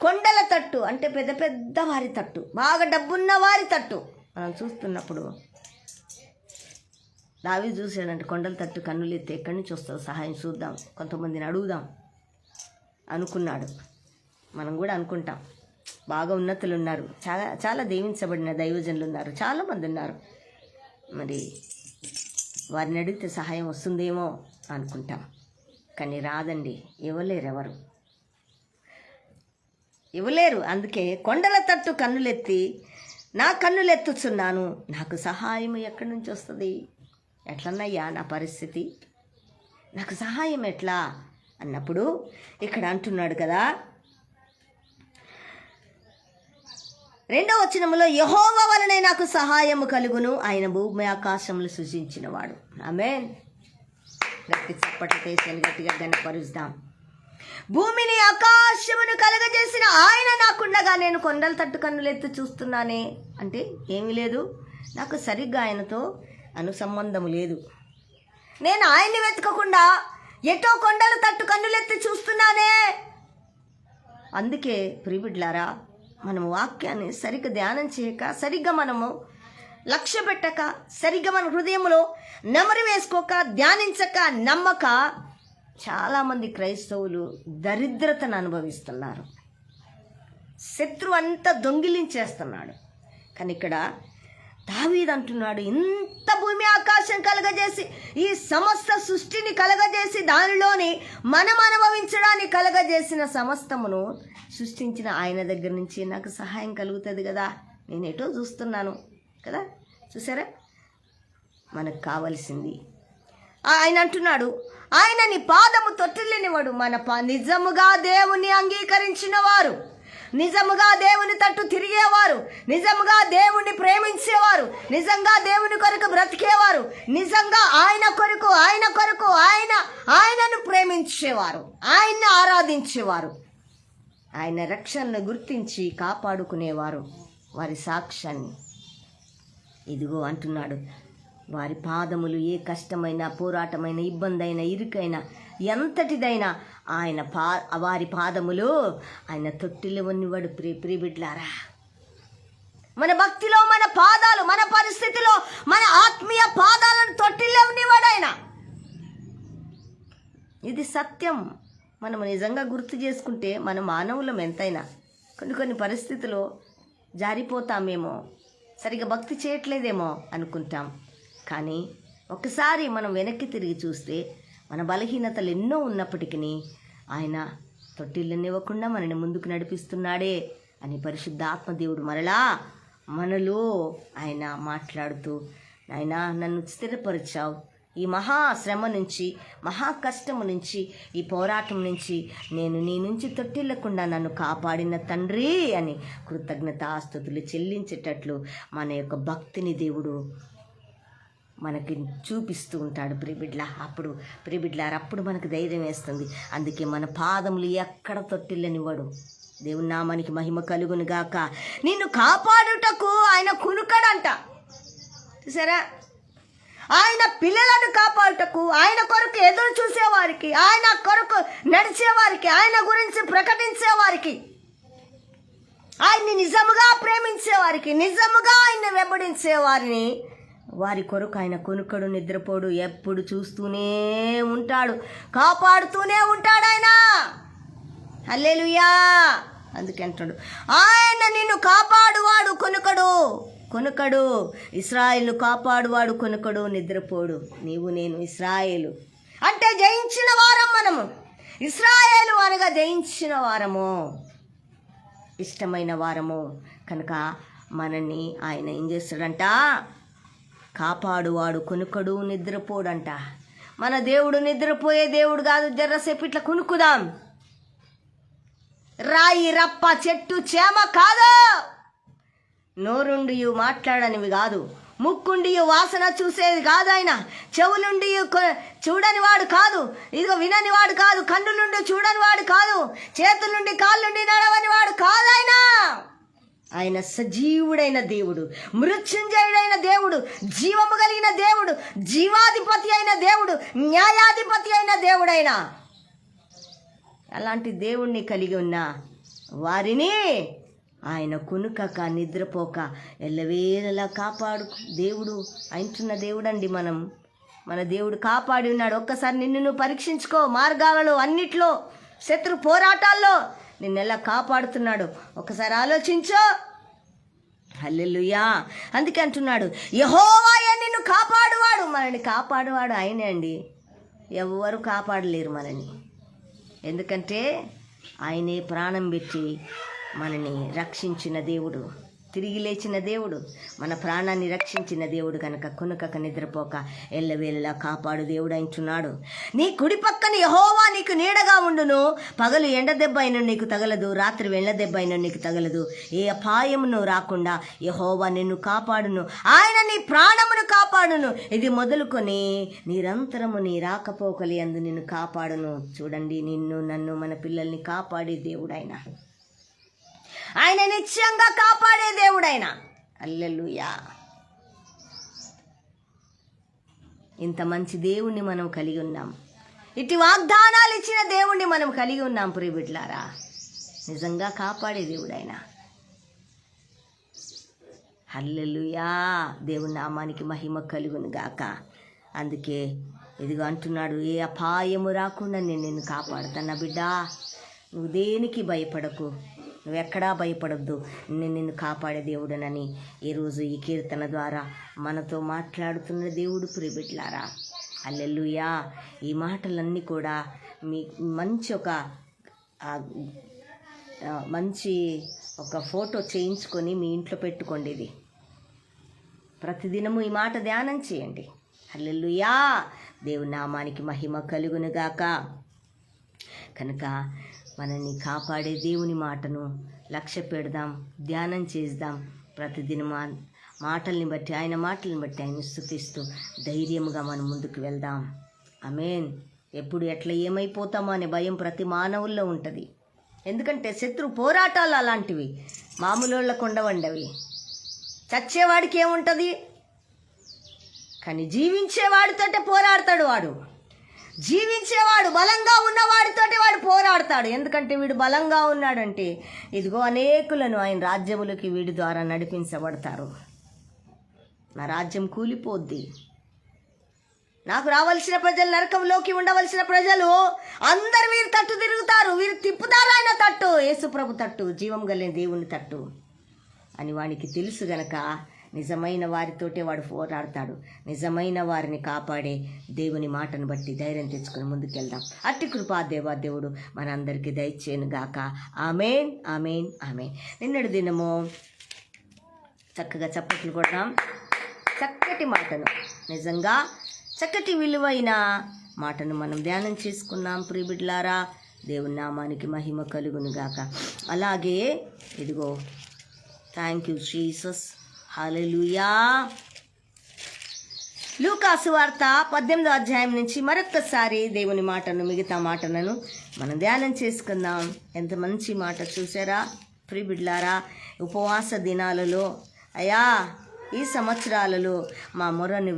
A: కొండల తట్టు అంటే పెద్ద వారి తట్టు, బాగా డబ్బున్న వారి తట్టు మనం చూస్తున్నప్పుడు దావీదు చూశాడంటే కొండల తట్టు కన్నులెత్తి ఎక్కడి నుంచి వస్తుందో సహాయం చూద్దాం, కొంతమందిని అడుగుదాం అనుకున్నాడు. మనం కూడా అనుకుంటాం. బాగా ఉన్నతులు ఉన్నారు, చాలా దీవించబడిన దైవజనులు ఉన్నారు, చాలామంది ఉన్నారు. మరి వారిని అడిగితే సహాయం వస్తుందేమో అనుకుంటాం, కానీ రాదండి. ఇవ్వలేరు. అందుకే కొండల తట్టు కన్నులెత్తి నా కన్నులెత్తుచున్నాను, నాకు సహాయం ఎక్కడి నుంచి వస్తుంది. ఎట్లన్నయ్యా నా పరిస్థితి, నాకు సహాయం ఎట్లా అన్నప్పుడు ఇక్కడ అంటున్నాడు కదా 2వ వచనములో, యెహోవా వలనే నాకు సహాయము కలుగును, ఆయన భూమి ఆకాశములు సృజించినవాడు. ఆమేన్. గట్టి చప్పట్లు వేసి గట్టిగా గణపరుస్తాం. భూమిని ఆకాశమును కలగజేసిన ఆయన నాకుండగా నేను కొండల తట్టు కన్నులెత్తి చూస్తున్నానే అంటే ఏమీ లేదు, నాకు సరిగ్గా ఆయనతో అనుసంబంధము లేదు. నేను ఆయన్ని వెతకకుండా ఎటో కొండల తట్టు కన్నులెత్తి చూస్తున్నానే. అందుకే ప్రియబిడ్లారా, మనము వాక్యాన్ని సరిగ్గా ధ్యానం చేయక, సరిగ్గా మనము లక్ష్య పెట్టక, సరిగ్గా మన హృదయంలో నెమరు వేసుకోక, ధ్యానించక, నమ్మక చాలామంది క్రైస్తవులు దరిద్రతను అనుభవిస్తున్నారు. శత్రువు అంతా దొంగిలించేస్తున్నాడు. కానీ ఇక్కడ దావీదు అంటున్నాడు, ఇంత భూమి ఆకాశం కలగజేసి ఈ సమస్త సృష్టిని కలగజేసి దానిలోని మనం అనుభవించడానికి కలగజేసిన సమస్తమును సృష్టించిన ఆయన దగ్గర నుంచి నాకు సహాయం కలుగుతుంది కదా, నేను ఎటో చూస్తున్నాను కదా. చూసారా, మనకు కావలసింది ఆయన అంటున్నాడు, ఆయన నీ పాదము తొట్టిల్లినవాడు. నిజముగా దేవుని అంగీకరించిన వారు, నిజముగా దేవుని తట్టు తిరిగేవారు, నిజముగా దేవుణ్ణి ప్రేమించేవారు, నిజంగా దేవుని కొరకు బ్రతికేవారు, నిజంగా ఆయన కొరకు ఆయనను ప్రేమించేవారు, ఆయన్ని ఆరాధించేవారు, ఆయన రక్షణను గుర్తించి కాపాడుకునేవారు వారి సాక్ష్యాన్ని. ఇదిగో అంటున్నాడు, వారి పాదములు ఏ కష్టమైన, పోరాటమైన, ఇబ్బంది అయినా, ఇరుకైనా, ఎంతటిదైనా వారి పాదములు ఆయన తొట్టిలో ఉన్నవాడు. ప్రియబిడ్లారా, మన భక్తిలో మన పాదాలు, మన పరిస్థితిలో మన ఆత్మీయ పాదాలను తొట్టిలో ఉన్నవాడు ఆయన. ఇది సత్యం. మనం నిజంగా గుర్తు చేసుకుంటే మన మానవులం ఎంతైనా కొన్ని పరిస్థితుల్లో జారిపోతామేమో, సరిగా భక్తి చేయట్లేదేమో అనుకుంటాం. కానీ ఒకసారి మనం వెనక్కి తిరిగి చూస్తే మన బలహీనతలు ఎన్నో ఉన్నప్పటికీ ఆయన తొట్టిల్లనివ్వకుండా మనని ముందుకు నడిపిస్తున్నాడే అని పరిశుద్ధ ఆత్మదేవుడు మరలా మనలో ఆయన మాట్లాడుతూ, ఆయన నన్ను స్థిరపరిచావు, ఈ మహాశ్రమ నుంచి, మహా కష్టము నుంచి, ఈ పోరాటం నుంచి నేను నీ నుంచి తొట్టిల్లకుండా నన్ను కాపాడిన తండ్రి అని కృతజ్ఞతాస్తుతులు చెల్లించేటట్లు మన యొక్క భక్తిని దేవుడు మనకి చూపిస్తూ ఉంటాడు. అప్పుడు మనకు ధైర్యం వేస్తుంది. అందుకే మన పాదములు ఎక్కడ తొట్టిల్లనివ్వడు. దేవుని నామానికి మహిమ కలుగును గాక. నిన్ను కాపాడుటకు ఆయన కునుకడంట. చూసారా, ఆయన పిల్లలను కాపాడుటకు, ఆయన కొరకు ఎదురు చూసేవారికి, ఆయన కొరకు నడిచేవారికి, ఆయన గురించి ప్రకటించేవారికి, ఆయన్ని నిజముగా ప్రేమించేవారికి, నిజముగా ఆయన్ని వెంబడించేవారిని, వారి కొరకు ఆయన కొనుక్కడు, నిద్రపోడు, ఎప్పుడు చూస్తూనే ఉంటాడు, కాపాడుతూనే ఉంటాడు ఆయన. హల్లెలూయా. అందుకే అంటాడు, ఆయన నిన్ను కాపాడువాడు కొనుకడు, ఇశ్రాయేలును కాపాడువాడు కొనుకడు, నిద్రపోడు. నీవు నేను ఇశ్రాయేలు అంటే జయించిన వారం మనము. ఇశ్రాయేలు అనగా జయించిన వారము, ఇష్టమైన వారము. కనుక మనల్ని ఆయన ఏం చేస్తాడంట, కాపాడువాడు కొనుకడు, నిద్రపోడంట. మన దేవుడు నిద్రపోయే దేవుడు కాదు. జర్రసేపు ఇట్లా కునుకుదాం. రాయి, రప్ప, చెట్టు, చేమ కాదు. నోరుండి మాట్లాడనివి కాదు, ముక్కుండి వాసన చూసేది కాదు ఆయన. చెవులుండి చూడని వాడు కాదు, ఇదిగో వినని వాడు కాదు, కన్నులుండి చూడని వాడు కాదు, చేతులుండి కాళ్ళుండి నడవని వాడు కాదు ఆయన. ఆయన సజీవుడైన దేవుడు, మృత్యుంజయుడైన దేవుడు, జీవము కలిగిన దేవుడు, జీవాధిపతి అయిన దేవుడు, న్యాయాధిపతి అయిన దేవుడైన. అలాంటి దేవుణ్ణి కలిగి ఉన్న వారిని ఆయన కునుకక, నిద్రపోక ఎల్లవేళలా కాపాడు దేవుడు అంటున్న దేవుడండి. మన దేవుడు కాపాడి ఉన్నాడు. ఒక్కసారి నిన్ను నువ్వు పరీక్షించుకో. మార్గాలలో అన్నిట్లో, శత్రు పోరాటాల్లో నిన్నెలా కాపాడుతున్నాడు ఒకసారి ఆలోచించో. హల్లెలూయా. అందుకే అంటున్నాడు, యెహోవాయే నిన్ను కాపాడువాడు. మనల్ని కాపాడువాడు ఆయనే అండి. ఎవరు కాపాడలేరు మనని. ఎందుకంటే ఆయనే ప్రాణం పెట్టి మనని రక్షించిన దేవుడు, తిరిగి లేచిన దేవుడు, మన ప్రాణాన్ని రక్షించిన దేవుడు. కనుక కొనుకక, నిద్రపోక ఎల్లవేళలా కాపాడు దేవుడు అంటున్నాడు. నీ కుడి పక్కన యెహోవా నీకు నీడగా ఉండును. పగలు ఎండ దెబ్బ అయిన నీకు తగలదు, రాత్రి వెళ్ల దెబ్బ అయిన నీకు తగలదు. ఏ అపాయమును రాకుండా యెహోవా నిన్ను కాపాడును. ఆయన నీ ప్రాణమును కాపాడును. ఇది మొదలుకొని నిరంతరము నీ రాకపోకలి అందు నిన్ను కాపాడును. చూడండి, నిన్ను, నన్ను, మన పిల్లల్ని కాపాడే దేవుడు ఆయన నిత్యంగా కాపాడే దేవుడైన. హల్లెలూయా. ఇంత మంచి దేవుణ్ణి మనం కలిగి ఉన్నాం. ఇటు వాగ్దానాలు ఇచ్చిన దేవుణ్ణి మనం కలిగి ఉన్నాం. ప్రియబిడ్లారా, నిజంగా కాపాడే దేవుడైన. హల్లెలూయా. దేవుని నామానికి మహిమ కలుగును గాక. అందుకే ఇదిగో అంటున్నాడు, ఏ అపాయము రాకుండా నేను నిన్ను కాపాడుతాను బిడ్డా. నువ్వు దేనికి భయపడకు, నువ్వెక్కడా భయపడొద్దు, నేను నిన్ను కాపాడే దేవుడనని ఈరోజు ఈ కీర్తన ద్వారా మనతో మాట్లాడుతున్న దేవుడు ప్రియబిడ్డలారా. హల్లెలూయా. ఈ మాటలన్నీ కూడా మీ మంచి ఒక ఫోటో చేయించుకొని మీ ఇంట్లో పెట్టుకోండి. ఇది ప్రతిదినము ఈ మాట ధ్యానం చేయండి. హల్లెలూయా. దేవుని నామానికి మహిమ కలుగునుగాక. కనుక మనల్ని కాపాడే దేవుని మాటను లక్ష్య పెడదాం, ధ్యానం చేద్దాం. ప్రతిదినం మాటల్ని బట్టి, ఆయన మాటలను బట్టి ఆయన స్తుతిస్తూ ధైర్యముగా మనం ముందుకు వెళ్దాం. ఆమేన్. ఎప్పుడు ఎట్లా ఏమైపోతామో అనే భయం ప్రతి మానవుల్లో ఉంటుంది. ఎందుకంటే శత్రు పోరాటాలు అలాంటివి, మామూలు వాళ్ళకు ఉండవండవి. చచ్చేవాడికి ఏముంటుంది, కానీ జీవించేవాడితోటే పోరాడతాడు వాడు. జీవించేవాడు బలంగా ఉన్నవాడితోటి వాడు పోరాడతాడు. ఎందుకంటే వీడు బలంగా ఉన్నాడంటే ఇదిగో అనేకులను ఆయన రాజ్యములకి వీడి ద్వారా నడిపించబడతారు. నా రాజ్యం కూలిపోద్ది, నాకు రావాల్సిన ప్రజలు, నరకంలోకి ఉండవలసిన ప్రజలు అందరు వీరి తట్టు తిరుగుతారు, వీరు తిప్పుతారు ఆయన తట్టు, యేసుప్రభు తట్టు, జీవం కలిగిన దేవుని తట్టు అని వానికి తెలుసు గనక నిజమైన వారితోటే వాడు పోరాడతాడు. నిజమైన వారిని కాపాడే దేవుని మాటను బట్టి ధైర్యం తెచ్చుకొని ముందుకెళ్దాం. అట్టి కృపా దేవుడు మనందరికీ దయచేయను గాక. ఆమేన్, ఆమేన్, ఆమేన్. నిన్నటి దినము చక్కగా చప్పట్లు కొడదాం. చక్కటి మాటను, నిజంగా చక్కటి విలువైన మాటను మనం ధ్యానం చేసుకున్నాం ప్రియబిడ్డలారా. దేవుని నామానికి మహిమ కలుగును గాక. అలాగే ఇదిగో, థ్యాంక్ యూ జీసస్. హల్లెలూయా. లూకా సువార్త 18వ అధ్యాయం నుంచి మరొక్కసారి దేవుని మాటను, మిగతా మాటలను మనం ధ్యానం చేసుకుందాం. ఎంత మంచి మాట చూసారా ప్రియబిడ్డలారా. ఉపవాస దినాలలో అయ్యా, ఈ సంవత్సరాలలో మా మొరను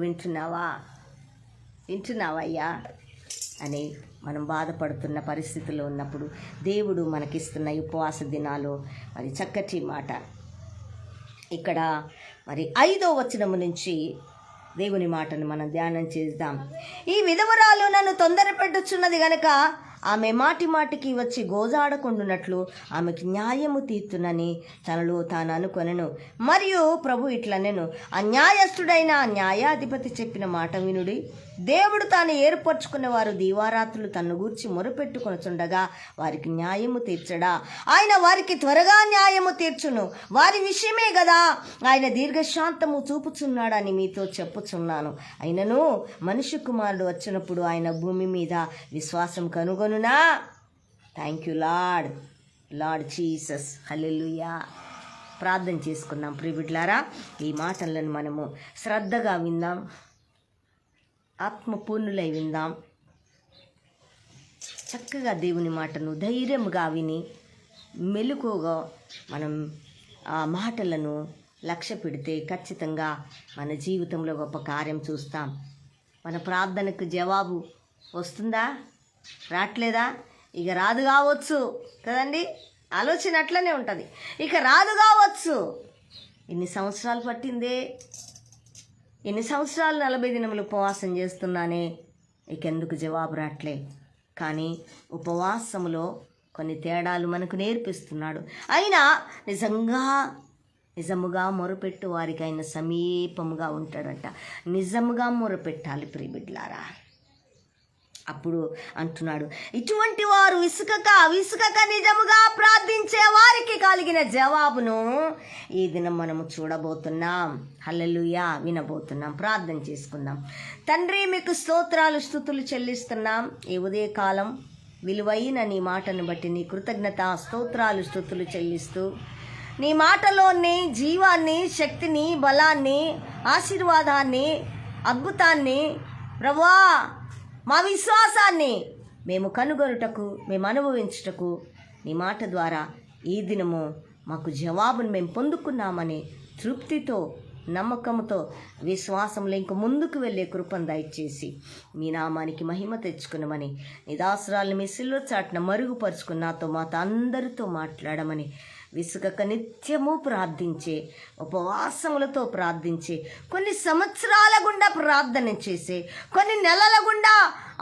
A: వింటున్నావయ్యా అని మనం బాధపడుతున్న పరిస్థితుల్లో ఉన్నప్పుడు దేవుడు మనకిస్తున్న ఉపవాస దినాలు మరి చక్కటి మాట. ఇక్కడ మరి 5వ వచనము నుంచి దేవుని మాటను మనం ధ్యానం చేద్దాం. ఈ విధవరాలు నన్ను తొందర పెట్టుచున్నది గనక ఆమె మాటి మాటికి వచ్చి గోజాడకుండునట్లు ఆమెకి న్యాయము తీర్చునని తనలో తాను అనుకొనెను. మరియు ప్రభు ఇట్లనెను, అన్యాయస్తుడైన న్యాయాధిపతి చెప్పిన మాట వినుడి. దేవుడు తాను ఏర్పరచుకున్న వారు దీవారాత్రులు తన్ను గూర్చి మొరపెట్టుకొనుచుండగా వారికి న్యాయము తీర్చడా? ఆయన వారికి త్వరగా న్యాయము తీర్చును. వారి విషయమే కదా ఆయన దీర్ఘశాంతము చూపుచున్నాడని మీతో చెప్పుచున్నాను. అయినను మనుష్య కుమారుడు వచ్చినప్పుడు ఆయన భూమి మీద విశ్వాసం కనుగొనునా? Thank you Lord Jesus. Hallelujah. ప్రార్థన చేసుకున్నాం ప్రియబిడ్డలారా. ఈ మాటలను మనము శ్రద్ధగా విందాం, ఆత్మపూర్ణులై విందాం. చక్కగా దేవుని మాటను ధైర్యంగా విని మెలకుగా మనం ఆ మాటలను లక్ష్య పెడితే ఖచ్చితంగా మన జీవితంలో గొప్ప కార్యం చూస్తాం. మన ప్రార్థనకు జవాబు వస్తుందా, రావట్లేదా? ఇక రాదు కావచ్చు కదండి, ఆలోచన అట్లనే ఉంటుంది. ఇక రాదు కావచ్చు, ఎన్ని సంవత్సరాలు పట్టిందే, ఎన్ని సంవత్సరాలు 40 దినములు ఉపవాసం చేస్తున్నానే, ఇకెందుకు జవాబు రాట్లే? కానీ ఉపవాసములో కొన్ని తేడాలు మనకు నేర్పిస్తున్నాడు. అయినా నిజముగా మొరపెట్టు వారికి ఆయన సమీపముగా ఉంటాడంట. నిజముగా మొరపెట్టాలి ప్రియబిడ్డలారా. అప్పుడు అంటున్నాడు, ఇటువంటి వారు విసుకక నిజముగా ప్రార్థించే వారికి కలిగిన జవాబును ఈ దినం మనము చూడబోతున్నాం. హల్లెలూయా. వినబోతున్నాం. ప్రార్థన చేసుకుందాం. తండ్రి, మీకు స్తోత్రాలు స్తుతులు చెల్లిస్తున్నాం. ఈ ఉదయకాలం విలువైన నీ మాటను బట్టి నీ కృతజ్ఞత స్తోత్రాలు స్తుతులు చెల్లిస్తూ, నీ మాటలోని జీవాన్ని, శక్తిని, బలాన్ని, ఆశీర్వాదాన్ని, అద్భుతాన్ని ప్రభువా, మా విశ్వాసాన్ని మేము కనుగొనుటకు, మేము అనుభవించుటకు నీ మాట ద్వారా ఈ దినము మాకు జవాబును మేము పొందుకున్నామని తృప్తితో, నమ్మకంతో, విశ్వాసంలో ఇంక ముందుకు వెళ్ళే కృపను దయచేసి మీ నామానికి మహిమ తెచ్చుకున్నామని, నీ దాసురాలను మీ సిల్వ చాటున మరుగుపరుచుకుని నాతో మాతో అందరితో మాట్లాడమని విసుగక నిత్యము ప్రార్థించే, ఉపవాసములతో ప్రార్థించే, కొన్ని సంవత్సరాల గుండా ప్రార్థన చేసే, కొన్ని నెలల గుండా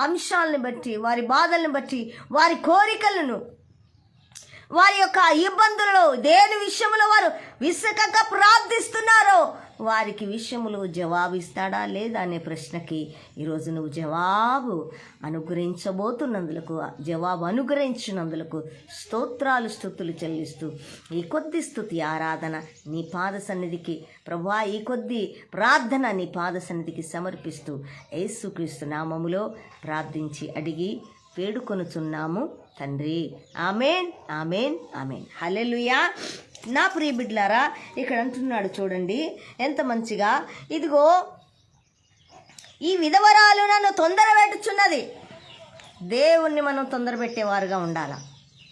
A: అంశాలను బట్టి, వారి బాధలను బట్టి, వారి కోరికలను, వారి యొక్క ఇబ్బందులలో దేని విషయంలో వారు విసుకక ప్రార్థిస్తున్నారో వారికి విషయములు జవాబిస్తాడా లేదా అనే ప్రశ్నకి ఈరోజు నువ్వు జవాబు అనుగ్రహించినందులకు స్తోత్రాలు స్తుతులు చెల్లిస్తూ ఈ కొద్ది స్తుతి ఆరాధన నీ పాద సన్నిధికి ప్రభువా, ఈ కొద్ది ప్రార్థన నీ పాద సన్నిధికి సమర్పిస్తూ యేసుక్రీస్తు నామములో ప్రార్థించి అడిగి వేడుకొనుచున్నాము తండ్రి. ఆమేన్, ఆమేన్, ఆమేన్. హల్లెలూయా. నా ప్రియ బిడ్డలారా, ఇక్కడ అంటున్నాడు చూడండి ఎంత మంచిగా. ఇదిగో ఈ విధవరాలు నన్ను తొందర పెట్టుచున్నది. దేవుణ్ణి మనం తొందర పెట్టేవారుగా ఉండాలా.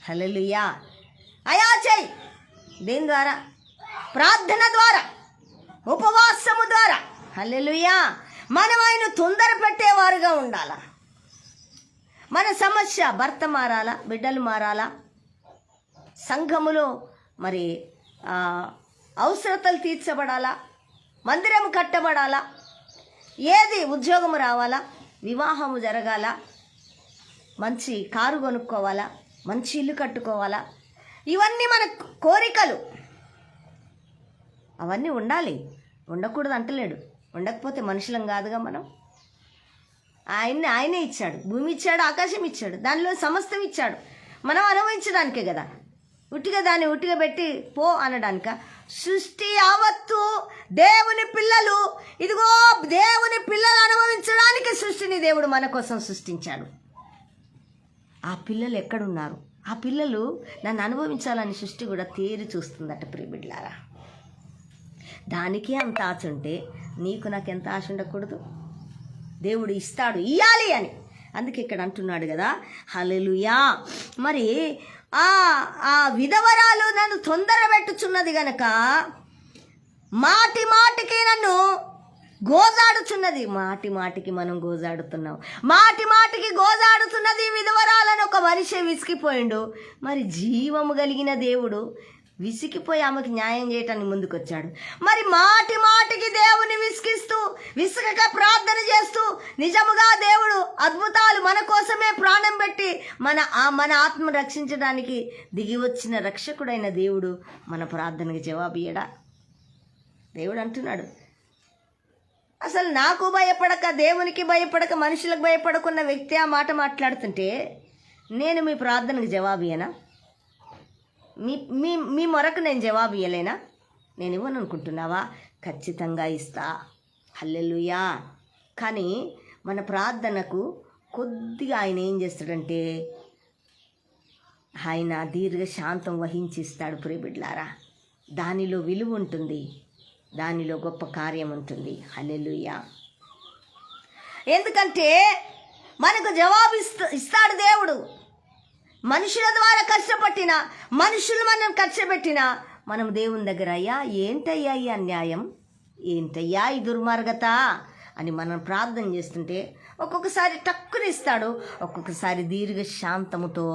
A: హల్లెలూయా. అయా చెయ్యి. దేని ద్వారా? ప్రార్థన ద్వారా, ఉపవాసము ద్వారా. హల్లెలూయా. మనం ఆయన తొందర పెట్టేవారుగా ఉండాలా. మన సమస్య భర్త మారాలా, బిడ్డలు మారాలా, సంఘములో మరి అవసరతలు తీర్చబడాలా, మందిరం కట్టబడాలా, ఏది ఉద్యోగము రావాలా, వివాహము జరగాల, మంచి కారు కొనుక్కోవాలా, మంచి ఇల్లు కట్టుకోవాలా, ఇవన్నీ మన కోరికలు. అవన్నీ ఉండాలి. ఉండకూడదు అంటలేడు. ఉండకపోతే మనుషులం కాదుగా మనం. ఆయనే ఇచ్చాడు. భూమి ఇచ్చాడు, ఆకాశం ఇచ్చాడు, దానిలో సమస్తం ఇచ్చాడు. మనం అనుభవించడానికే కదా. దాన్ని ఉట్టిగా పెట్టి పో అనడానిక? సృష్టి యావత్తు దేవుని పిల్లలు, ఇదిగో దేవుని పిల్లలు అనుభవించడానికి సృష్టిని దేవుడు మన కోసం సృష్టించాడు. ఆ పిల్లలు ఎక్కడున్నారు? ఆ పిల్లలు నన్ను అనుభవించాలని సృష్టి కూడా తేరి చూస్తుందట ప్రియబిడ్లారా. దానికే అంత ఆశ ఉంటే నీకు నాకు ఎంత ఆశ ఉండకూడదు? దేవుడు ఇస్తాడు, ఇయ్యాలి అని. అందుకే ఇక్కడ అంటున్నాడు కదా, హల్లెలూయా. మరి ఆ విధవరాలు నన్ను తొందర పెట్టుచున్నది గనక మాటి మాటికి నన్ను గోజాడుచున్నది. మాటి మాటికి మనం గోజాడుతున్నాం. మాటి మాటికి గోజాడుతున్నది విధవరాలను ఒక మనిషి విసిగిపోయిండు. మరి జీవము కలిగిన దేవుడు విసిగిపోయి ఆమెకు న్యాయం చేయటానికి ముందుకొచ్చాడు. మరి మాటి మాటికి దేవుని విసుగక ప్రార్థన చేస్తూ నిజముగా దేవుడు అద్భుతాలు మన కోసమే ప్రాణం పెట్టి మన ఆత్మ రక్షించడానికి దిగి వచ్చిన రక్షకుడైన దేవుడు మన ప్రార్థనకి జవాబు ఇయ్యడా? దేవుడు అంటున్నాడు, అసలు నాకు భయపడక, దేవునికి భయపడక, మనుషులకు భయపడకున్న వ్యక్తి ఆ మాట మాట్లాడుతుంటే నేను మీ ప్రార్థనకు జవాబు ఇయ్యనా? మీ మొరకు నేను జవాబు ఇయ్యలేనా? నేను ఇవ్వను అనుకుంటున్నావా? ఖచ్చితంగా ఇస్తా. హల్లెలూయా. కానీ మన ప్రార్థనకు కొద్దిగా ఆయన ఏం చేస్తాడంటే ఆయన దీర్ఘశాంతం వహించిస్తాడు ప్రియబిడ్లారా. దానిలో విలువ ఉంటుంది, దానిలో గొప్ప కార్యం ఉంటుంది. హల్లెలూయా. ఎందుకంటే మనకు జవాబు ఇస్తాడు దేవుడు. మనుషుల ద్వారా కష్టపట్టిన, మనుషులు మనం కష్టపెట్టిన మనం దేవుని దగ్గర అయ్యా ఏంటయ్యా ఈ అన్యాయం, ఏంటయ్యా ఈ దుర్మార్గత అని మనం ప్రార్థన చేస్తుంటే ఒక్కొక్కసారి టక్కునిస్తాడు, ఒక్కొక్కసారి దీర్ఘశాంతముతో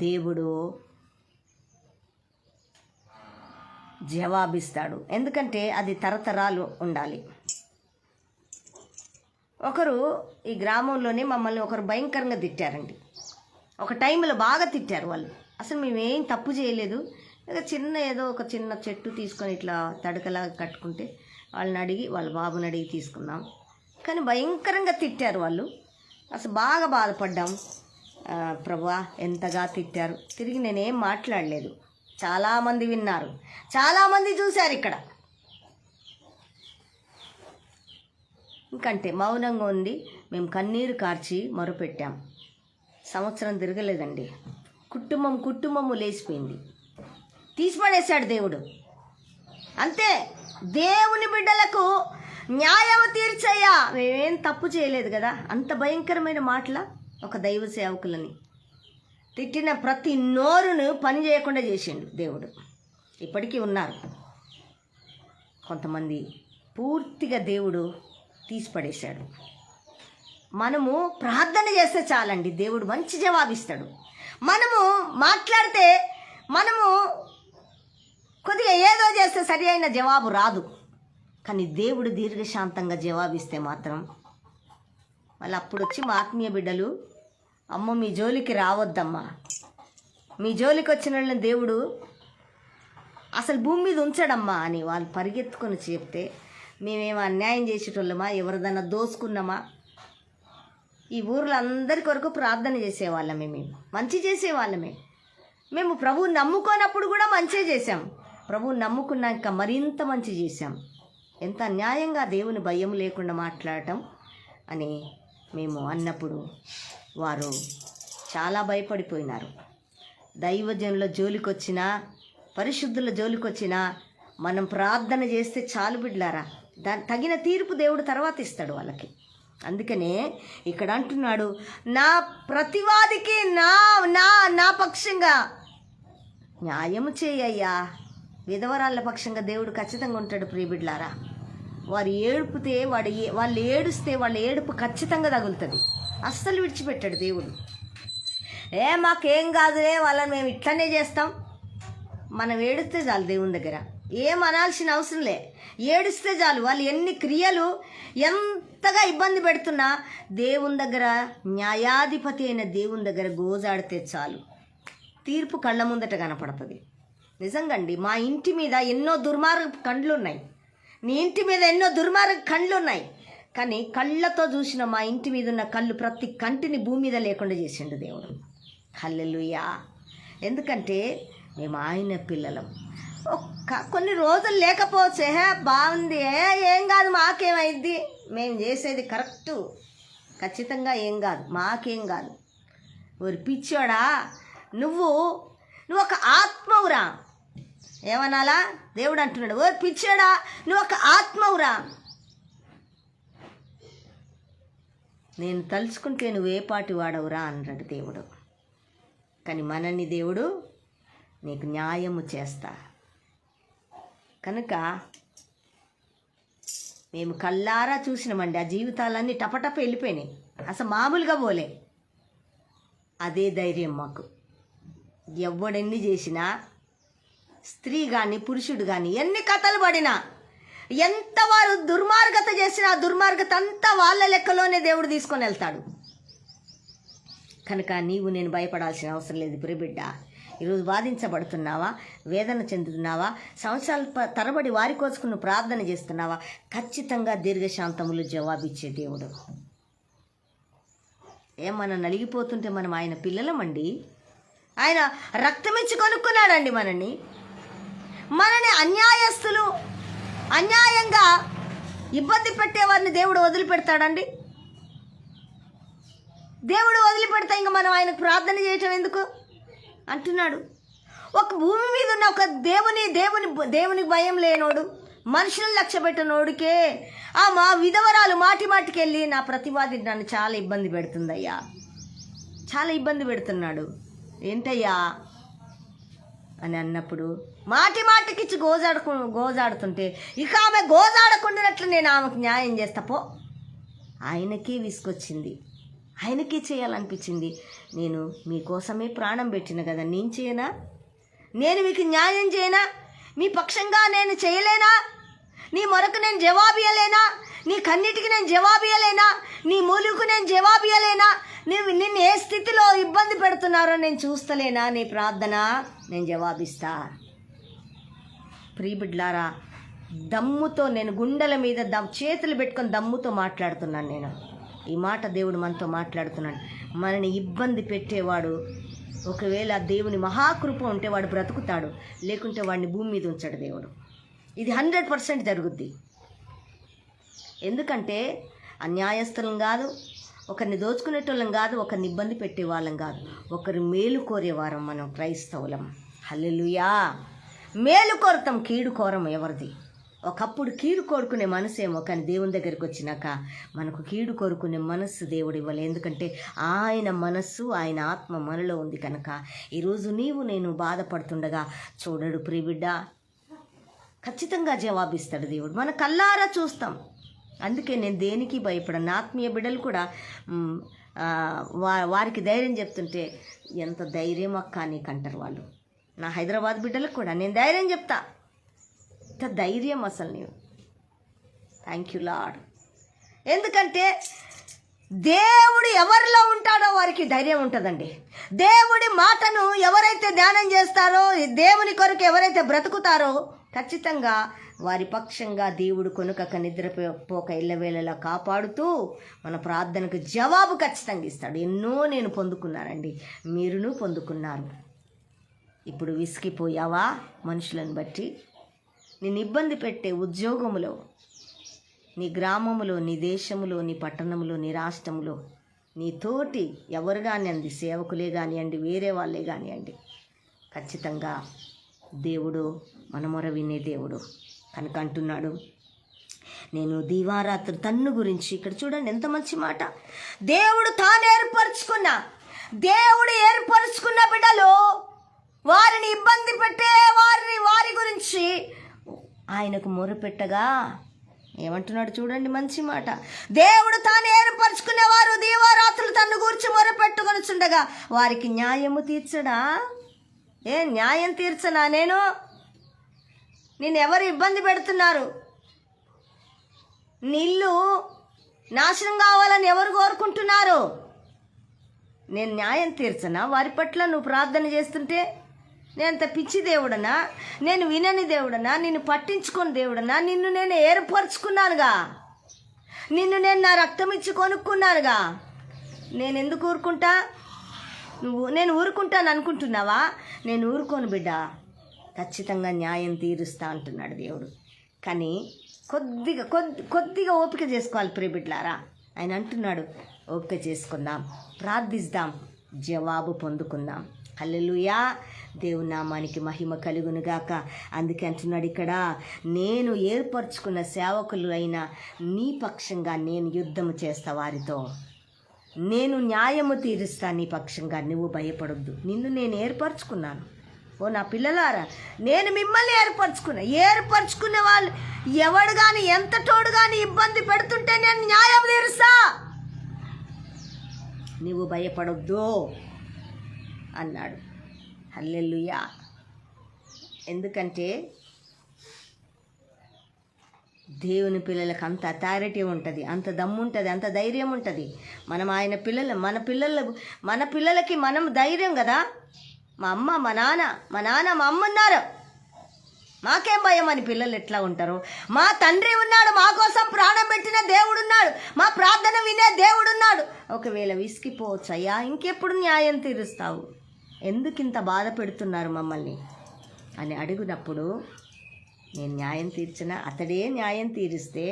A: దేవుడు జవాబిస్తాడు. ఎందుకంటే అది తరతరాలు ఉండాలి. ఒకరు ఈ గ్రామంలోనే మమ్మల్ని ఒకరు భయంకరంగా తిట్టారండి. ఒక టైంలో బాగా తిట్టారు వాళ్ళు. అసలు మేమేం తప్పు చేయలేదు, ఏదో ఒక చిన్న చెట్టు తీసుకొని ఇట్లా తడకలాగా కట్టుకుంటే వాళ్ళని అడిగి, వాళ్ళ బాబుని అడిగి తీసుకున్నాం. కానీ భయంకరంగా తిట్టారు వాళ్ళు. అసలు బాగా బాధపడ్డాం. ప్రభువా ఎంతగా తిట్టారు. తిరిగి నేనేం మాట్లాడలేదు. చాలామంది విన్నారు, చాలామంది చూశారు ఇక్కడ. ఇంకంటే మౌనంగా ఉండి మేము కన్నీరు కార్చి మొరపెట్టాం. సంవత్సరం తిరగలేదండి, కుటుంబము లేచిపోయింది. తీసిపడేశాడు దేవుడు. అంతే, దేవుని బిడ్డలకు న్యాయం తీర్చయ్యా. మేమేం తప్పు చేయలేదు కదా. అంత భయంకరమైన మాటల ఒక దైవ సేవకులని తిట్టిన ప్రతి నోరును పని చేయకుండా చేసిండు దేవుడు. ఇప్పటికీ ఉన్నారు కొంతమంది. పూర్తిగా దేవుడు తీసిపడేశాడు. మనము ప్రార్థన చేస్తే చాలండి, దేవుడు మంచి జవాబిస్తాడు. మనము మాట్లాడితే, మనము కొద్దిగా ఏదో చేస్తే సరి అయిన జవాబు రాదు. కానీ దేవుడు దీర్ఘశాంతంగా జవాబిస్తే మాత్రం మళ్ళీ అప్పుడు వచ్చి మా ఆత్మీయ బిడ్డలు, అమ్మ మీ జోలికి రావద్దమ్మా, మీ జోలికి వచ్చిన వాళ్ళని దేవుడు అసలు భూమి మీద ఉంచడమ్మా అని వాళ్ళు పరిగెత్తుకొని చెప్తే మేమేమో అన్యాయం చేసేటోళ్ళమా, ఎవరిదన్నా దోసుకున్నామా? ఈ ఊర్లో అందరి కొరకు ప్రార్థన చేసేవాళ్ళమే, మేము మంచి చేసేవాళ్ళమే. మేము ప్రభువుని నమ్ముకోనప్పుడు కూడా మంచి చేశాం, ప్రభువుని నమ్ముకున్నాక మరింత మంచి చేశాం. ఎంత అన్యాయంగా దేవుని భయం లేకుండా మాట్లాడటం అని మేము అన్నప్పుడు వారు చాలా భయపడిపోయినారు. దైవజనుల జోలికొచ్చినా, పరిశుద్ధుల జోలికొచ్చినా మనం ప్రార్థన చేస్తే చాలు బిడ్లారా, తగిన తీర్పు దేవుడు తర్వాత ఇస్తాడు వాళ్ళకి. అందుకనే ఇక్కడ అంటున్నాడు, నా ప్రతివాదికి నా నా నా పక్షంగా న్యాయము చేయయ్యా. విధవరాళ్ళ పక్షంగా దేవుడు ఖచ్చితంగా ఉంటాడు ప్రియబిడ్లారా. వారు ఏడుపుతే వాళ్ళు ఏడుస్తే వాళ్ళ ఏడుపు ఖచ్చితంగా తగులుతుంది, అస్సలు విడిచిపెట్టాడు దేవుడు. మాకేం కాదులే, వాళ్ళని మేము ఇట్లనే చేస్తాం. మనం ఏడిస్తే చాలు దేవుని దగ్గర, ఏం అనాల్సిన అవసరం లే, ఏడిస్తే చాలు. వాళ్ళు ఎన్ని క్రియలు ఎంతగా ఇబ్బంది పెడుతున్నా దేవుని దగ్గర, న్యాయాధిపతి అయిన దేవుని దగ్గర గోజాడితే చాలు, తీర్పు కళ్ళ ముందట కనపడుతుంది. నిజంగా అండి, మా ఇంటి మీద ఎన్నో దుర్మార్గ కండ్లు ఉన్నాయి, నీ ఇంటి మీద ఎన్నో దుర్మార్గ కండ్లు ఉన్నాయి. కానీ కళ్ళతో చూసిన మా ఇంటి మీద ఉన్న కళ్ళు ప్రతి కంటిని భూమి మీద లేకుండా చేసిండు దేవుడు. హల్లెలూయా. ఎందుకంటే మేము ఆయన పిల్లలం. కొన్ని రోజులు లేకపోతే బాగుంది, ఏం కాదు, మాకేమైంది, మేము చేసేది కరెక్టు, ఖచ్చితంగా ఏం కాదు, మాకేం కాదు. ఓరి పిచ్చోడా, నువ్వు ఒక ఆత్మవురా. ఏమనాలా? దేవుడు అంటున్నాడు, ఓరి పిచ్చోడా, నువ్వు ఒక ఆత్మవురా. నేను తలుచుకుంటే నువ్వే పాటి వాడవురా అన్నాడు దేవుడు. కానీ మనని దేవుడు నీకు న్యాయము చేస్తా. కనుక మేము కళ్ళారా చూసినామండి, ఆ జీవితాలన్నీ టపటప వెళ్ళిపోయినాయి, అసలు మామూలుగా పోలే. అదే ధైర్యం మాకు. ఎవడెన్ని చేసినా, స్త్రీ కానీ పురుషుడు కానీ ఎన్ని కథలు పడినా, ఎంత వారు దుర్మార్గత చేసినా ఆ దుర్మార్గత అంతా వాళ్ళ లెక్కలోనే దేవుడు తీసుకొని వెళ్తాడు. కనుక నీవు నేను భయపడాల్సిన అవసరం లేదు ప్రియబిడ్డ. ఈరోజు బాధించబడుతున్నావా, వేదన చెందుతున్నావా, సంవత్సరాల తరబడి వారి కోసుకున్న ప్రార్థన చేస్తున్నావా, ఖచ్చితంగా దీర్ఘశాంతములు జవాబిచ్చే దేవుడు. మనం నలిగిపోతుంటే మనం ఆయన పిల్లలమండి. ఆయన రక్తమిచ్చి కొనుక్కున్నాడండి మనని అన్యాయస్తులు, అన్యాయంగా ఇబ్బంది పెట్టేవారిని దేవుడు వదిలిపెడతాడండి? దేవుడు వదిలిపెడతా ఇంకా మనం ఆయనకు ప్రార్థన చేయటం ఎందుకు అంటున్నాడు. ఒక భూమి మీద ఉన్న ఒక దేవుని భయం లేనోడు, మనుషులను లక్ష్య పెట్టినోడికే మా విధవరాలు మాటికి వెళ్ళి నా ప్రతివాది నన్ను చాలా ఇబ్బంది పెడుతుందయ్యా, చాలా ఇబ్బంది పెడుతున్నాడు ఏంటయ్యా అని అన్నప్పుడు మాటికి గోజాడుతుంటే ఇక ఆమె గోజాడకుండానట్లు నేను ఆమెకు న్యాయం చేస్తా పో. ఆయనకే విసుకొచ్చింది, ఆయనకే చేయాలనిపించింది. నేను మీకోసమే ప్రాణం పెట్టిన కదా, నేను చేయనా? నేను మీకు న్యాయం చేయనా? మీ పక్షంగా నేను చేయలేనా? నీ మొరకు నేను జవాబియలేనా? నీ కన్నిటికి నేను జవాబియలేనా? నీ మూలుకు నేను జవాబియలేనా? నిన్ను ఏ స్థితిలో ఇబ్బంది పెడుతున్నారో నేను చూస్తలేనా? నీ ప్రార్థన నేను జవాబిస్తా. ప్రియబిడ్లారా, దమ్ముతో నేను గుండెల మీద చేతులు పెట్టుకొని దమ్ముతో మాట్లాడుతున్నాను. నేను ఈ మాట దేవుడు మనతో మాట్లాడుతున్నాడు. మనని ఇబ్బంది పెట్టేవాడు ఒకవేళ దేవుని మహాకృప ఉంటే వాడు బ్రతుకుతాడు, లేకుంటే వాడిని భూమి మీద ఉంచాడు దేవుడు. ఇది 100% జరుగుద్ది. ఎందుకంటే అన్యాయస్తులం కాదు, ఒకరిని దోచుకునేటోళ్ళం కాదు, ఒకరిని ఇబ్బంది పెట్టేవాళ్ళం కాదు, ఒకరి మేలు కోరేవారం మనం క్రైస్తవులం. హల్లెలూయా. మేలు కోరతాం, కీడు కోరం ఎవరిది. ఒకప్పుడు కీడు కోరుకునే మనసేమో, కానీ దేవుని దగ్గరికి వచ్చినాక మనకు కీడు కోరుకునే మనస్సు దేవుడు ఇవ్వలే. ఎందుకంటే ఆయన మనస్సు, ఆయన ఆత్మ మనలో ఉంది కనుక. ఈరోజు నీవు నేను బాధపడుతుండగా చూడడు ప్రియబిడ్డ, ఖచ్చితంగా జవాబిస్తాడు దేవుడు. మన కల్లారా చూస్తాం. అందుకే నేను దేనికి భయపడను. ఆత్మీయ బిడ్డలు కూడా వారికి ధైర్యం చెప్తుంటే ఎంత ధైర్యం అక్క నీకంటారు వాళ్ళు. నా హైదరాబాద్ బిడ్డలకు కూడా నేను ధైర్యం చెప్తా, ఎంత ధైర్యం అసలు నీవు. Thank you lord. ఎందుకంటే దేవుడు ఎవరిలో ఉంటాడో వారికి ధైర్యం ఉంటుందండి. దేవుడి మాటను ఎవరైతే ధ్యానం చేస్తారో, దేవుని కొరకు ఎవరైతే బ్రతుకుతారో ఖచ్చితంగా వారి పక్షంగా దేవుడు కొనుకక నిద్రపోక ఇళ్ళవేళలా కాపాడుతూ మన ప్రార్థనకు జవాబు ఖచ్చితంగా ఇస్తాడు. ఎన్నో నేను పొందుకున్నానండి, మీరును పొందుకున్నారు. ఇప్పుడు విసిగిపోయావా? మనుషులను బట్టి నేను ఇబ్బంది పెట్టే ఉద్యోగములో, నీ గ్రామములో, నీ దేశములో, నీ పట్టణంలో, నీ రాష్ట్రంలో, నీ తోటి ఎవరు కానివ్వండి, సేవకులే కానివ్వండి, వేరే వాళ్ళే కానివ్వండి, ఖచ్చితంగా దేవుడు మన మొర వినే దేవుడు కనుక అంటున్నాడు, నేను దీవారాత్రి తన్ను గురించి. ఇక్కడ చూడండి ఎంత మంచి మాట. దేవుడు తాను దేవుడు ఏర్పరచుకున్న బిడ్డలు వారిని ఇబ్బంది పెట్టే వారి గురించి ఆయనకు మొరపెట్టగా ఏమంటున్నాడు చూడండి, మంచి మాట. దేవుడు తాను ఏర్పరచుకునేవారు దీవారాత్రులు తన్ను గూర్చి మొరపెట్టుకొనుచుండగా వారికి న్యాయము తీర్చడా? న్యాయం తీర్చనా? నేను ఎవరు ఇబ్బంది పెడుతున్నారు? నీళ్ళు నాశనం కావాలని ఎవరు కోరుకుంటున్నారు? నేను న్యాయం తీర్చనా వారి పట్ల? నువ్వు ప్రార్థన చేస్తుంటే నేను అంత పిచ్చి దేవుడనా? నేను వినని దేవుడనా? నిన్ను పట్టించుకొని దేవుడనా? నిన్ను నేను ఏర్పరచుకున్నానుగా, నిన్ను నేను నా రక్తం ఇచ్చి కొనుక్కున్నానుగా. నేను ఎందుకు ఊరుకుంటా? నేను ఊరుకుంటాను అనుకుంటున్నావా? నేను ఊరుకోను బిడ్డ, ఖచ్చితంగా న్యాయం తీరుస్తా అంటున్నాడు దేవుడు. కానీ కొద్దిగా ఓపిక చేసుకోవాలి ప్రియ బిడ్డలారా. ఆయన అంటున్నాడు, ఓపిక చేసుకుందాం, ప్రార్థిద్దాం, జవాబు పొందుకుందాం. హల్లెలూయా, దేవుని నామానికి మహిమ కలుగునుగాక. అందుకే అంటున్నాడు ఇక్కడ, నేను ఏర్పరచుకున్న సేవకులు అయిన నీ పక్షంగా నేను యుద్ధము చేస్తా, వారితో నేను న్యాయము తీరుస్తా నీ పక్షంగా. నువ్వు భయపడొద్దు, నిన్ను నేను ఏర్పరచుకున్నాను. ఓ నా పిల్లలారా, నేను మిమ్మల్ని ఏర్పరచుకునే వాళ్ళు ఎవడు కానీ ఎంత తోడు కానీ ఇబ్బంది పెడుతుంటే నేను న్యాయం తీరుస్తా, నువ్వు భయపడొద్దు అన్నాడు. హల్లెలూయా. ఎందుకంటే దేవుని పిల్లలకు అంత అథారిటీ ఉంటుంది, అంత దమ్ము ఉంటుంది, అంత ధైర్యం ఉంటుంది. మనం ఆయన మన పిల్లలకి మనం ధైర్యం కదా. మా అమ్మ మా నాన్న మా అమ్మ ఉన్నారు, మాకేం భయం అని పిల్లలు ఎట్లా ఉంటారు? మా తండ్రి ఉన్నాడు, మా కోసం ప్రాణం పెట్టిన దేవుడు ఉన్నాడు, మా ప్రార్థన వినే దేవుడు ఉన్నాడు. ఒకవేళ విసిగిపోవచ్చు, అయ్యా ఇంకెప్పుడు న్యాయం తీరుస్తావు, ఎందుకు ఇంత బాధ పెడుతున్నారు మమ్మల్ని అని అడిగినప్పుడు, నేను న్యాయం తీర్చినా అతడే న్యాయం తీరిస్తే,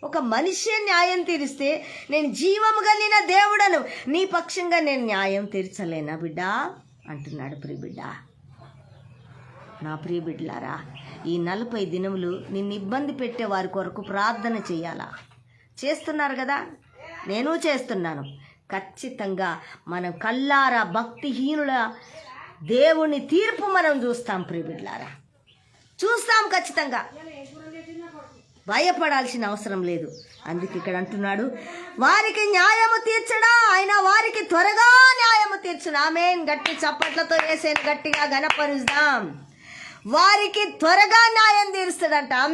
A: ఒక మనిషే న్యాయం తీరిస్తే, నేను జీవము కలిగిన దేవుడను, నీ పక్షంగా నేను న్యాయం తీర్చలేనా బిడ్డా అంటున్నాడు. ప్రియ బిడ్డ, నా ప్రియ బిడ్డలారా, ఈ 40 దినములు నిన్ను ఇబ్బంది పెట్టే వారి కొరకు ప్రార్థన చేయాలా? చేస్తున్నారు కదా, నేను చేస్తున్నాను. ఖచ్చితంగా మనం కల్లారా భక్తిహీనుల దేవుని తీర్పు మనం చూస్తాం ప్రియ బిడ్డలారా, చూస్తాం ఖచ్చితంగా. భయపడాల్సిన అవసరం లేదు. అందుకే ఇక్కడ అంటున్నాడు, వారికి న్యాయము తీర్చడా, ఆయన వారికి త్వరగా న్యాయము తీర్చును. ఆమేన్. గట్టి చప్పట్లతో వేసేను, గట్టిగా గణపరుస్తాం. వారికి త్వరగా న్యాయం తీరుస్తాడంట. ఆమేన్.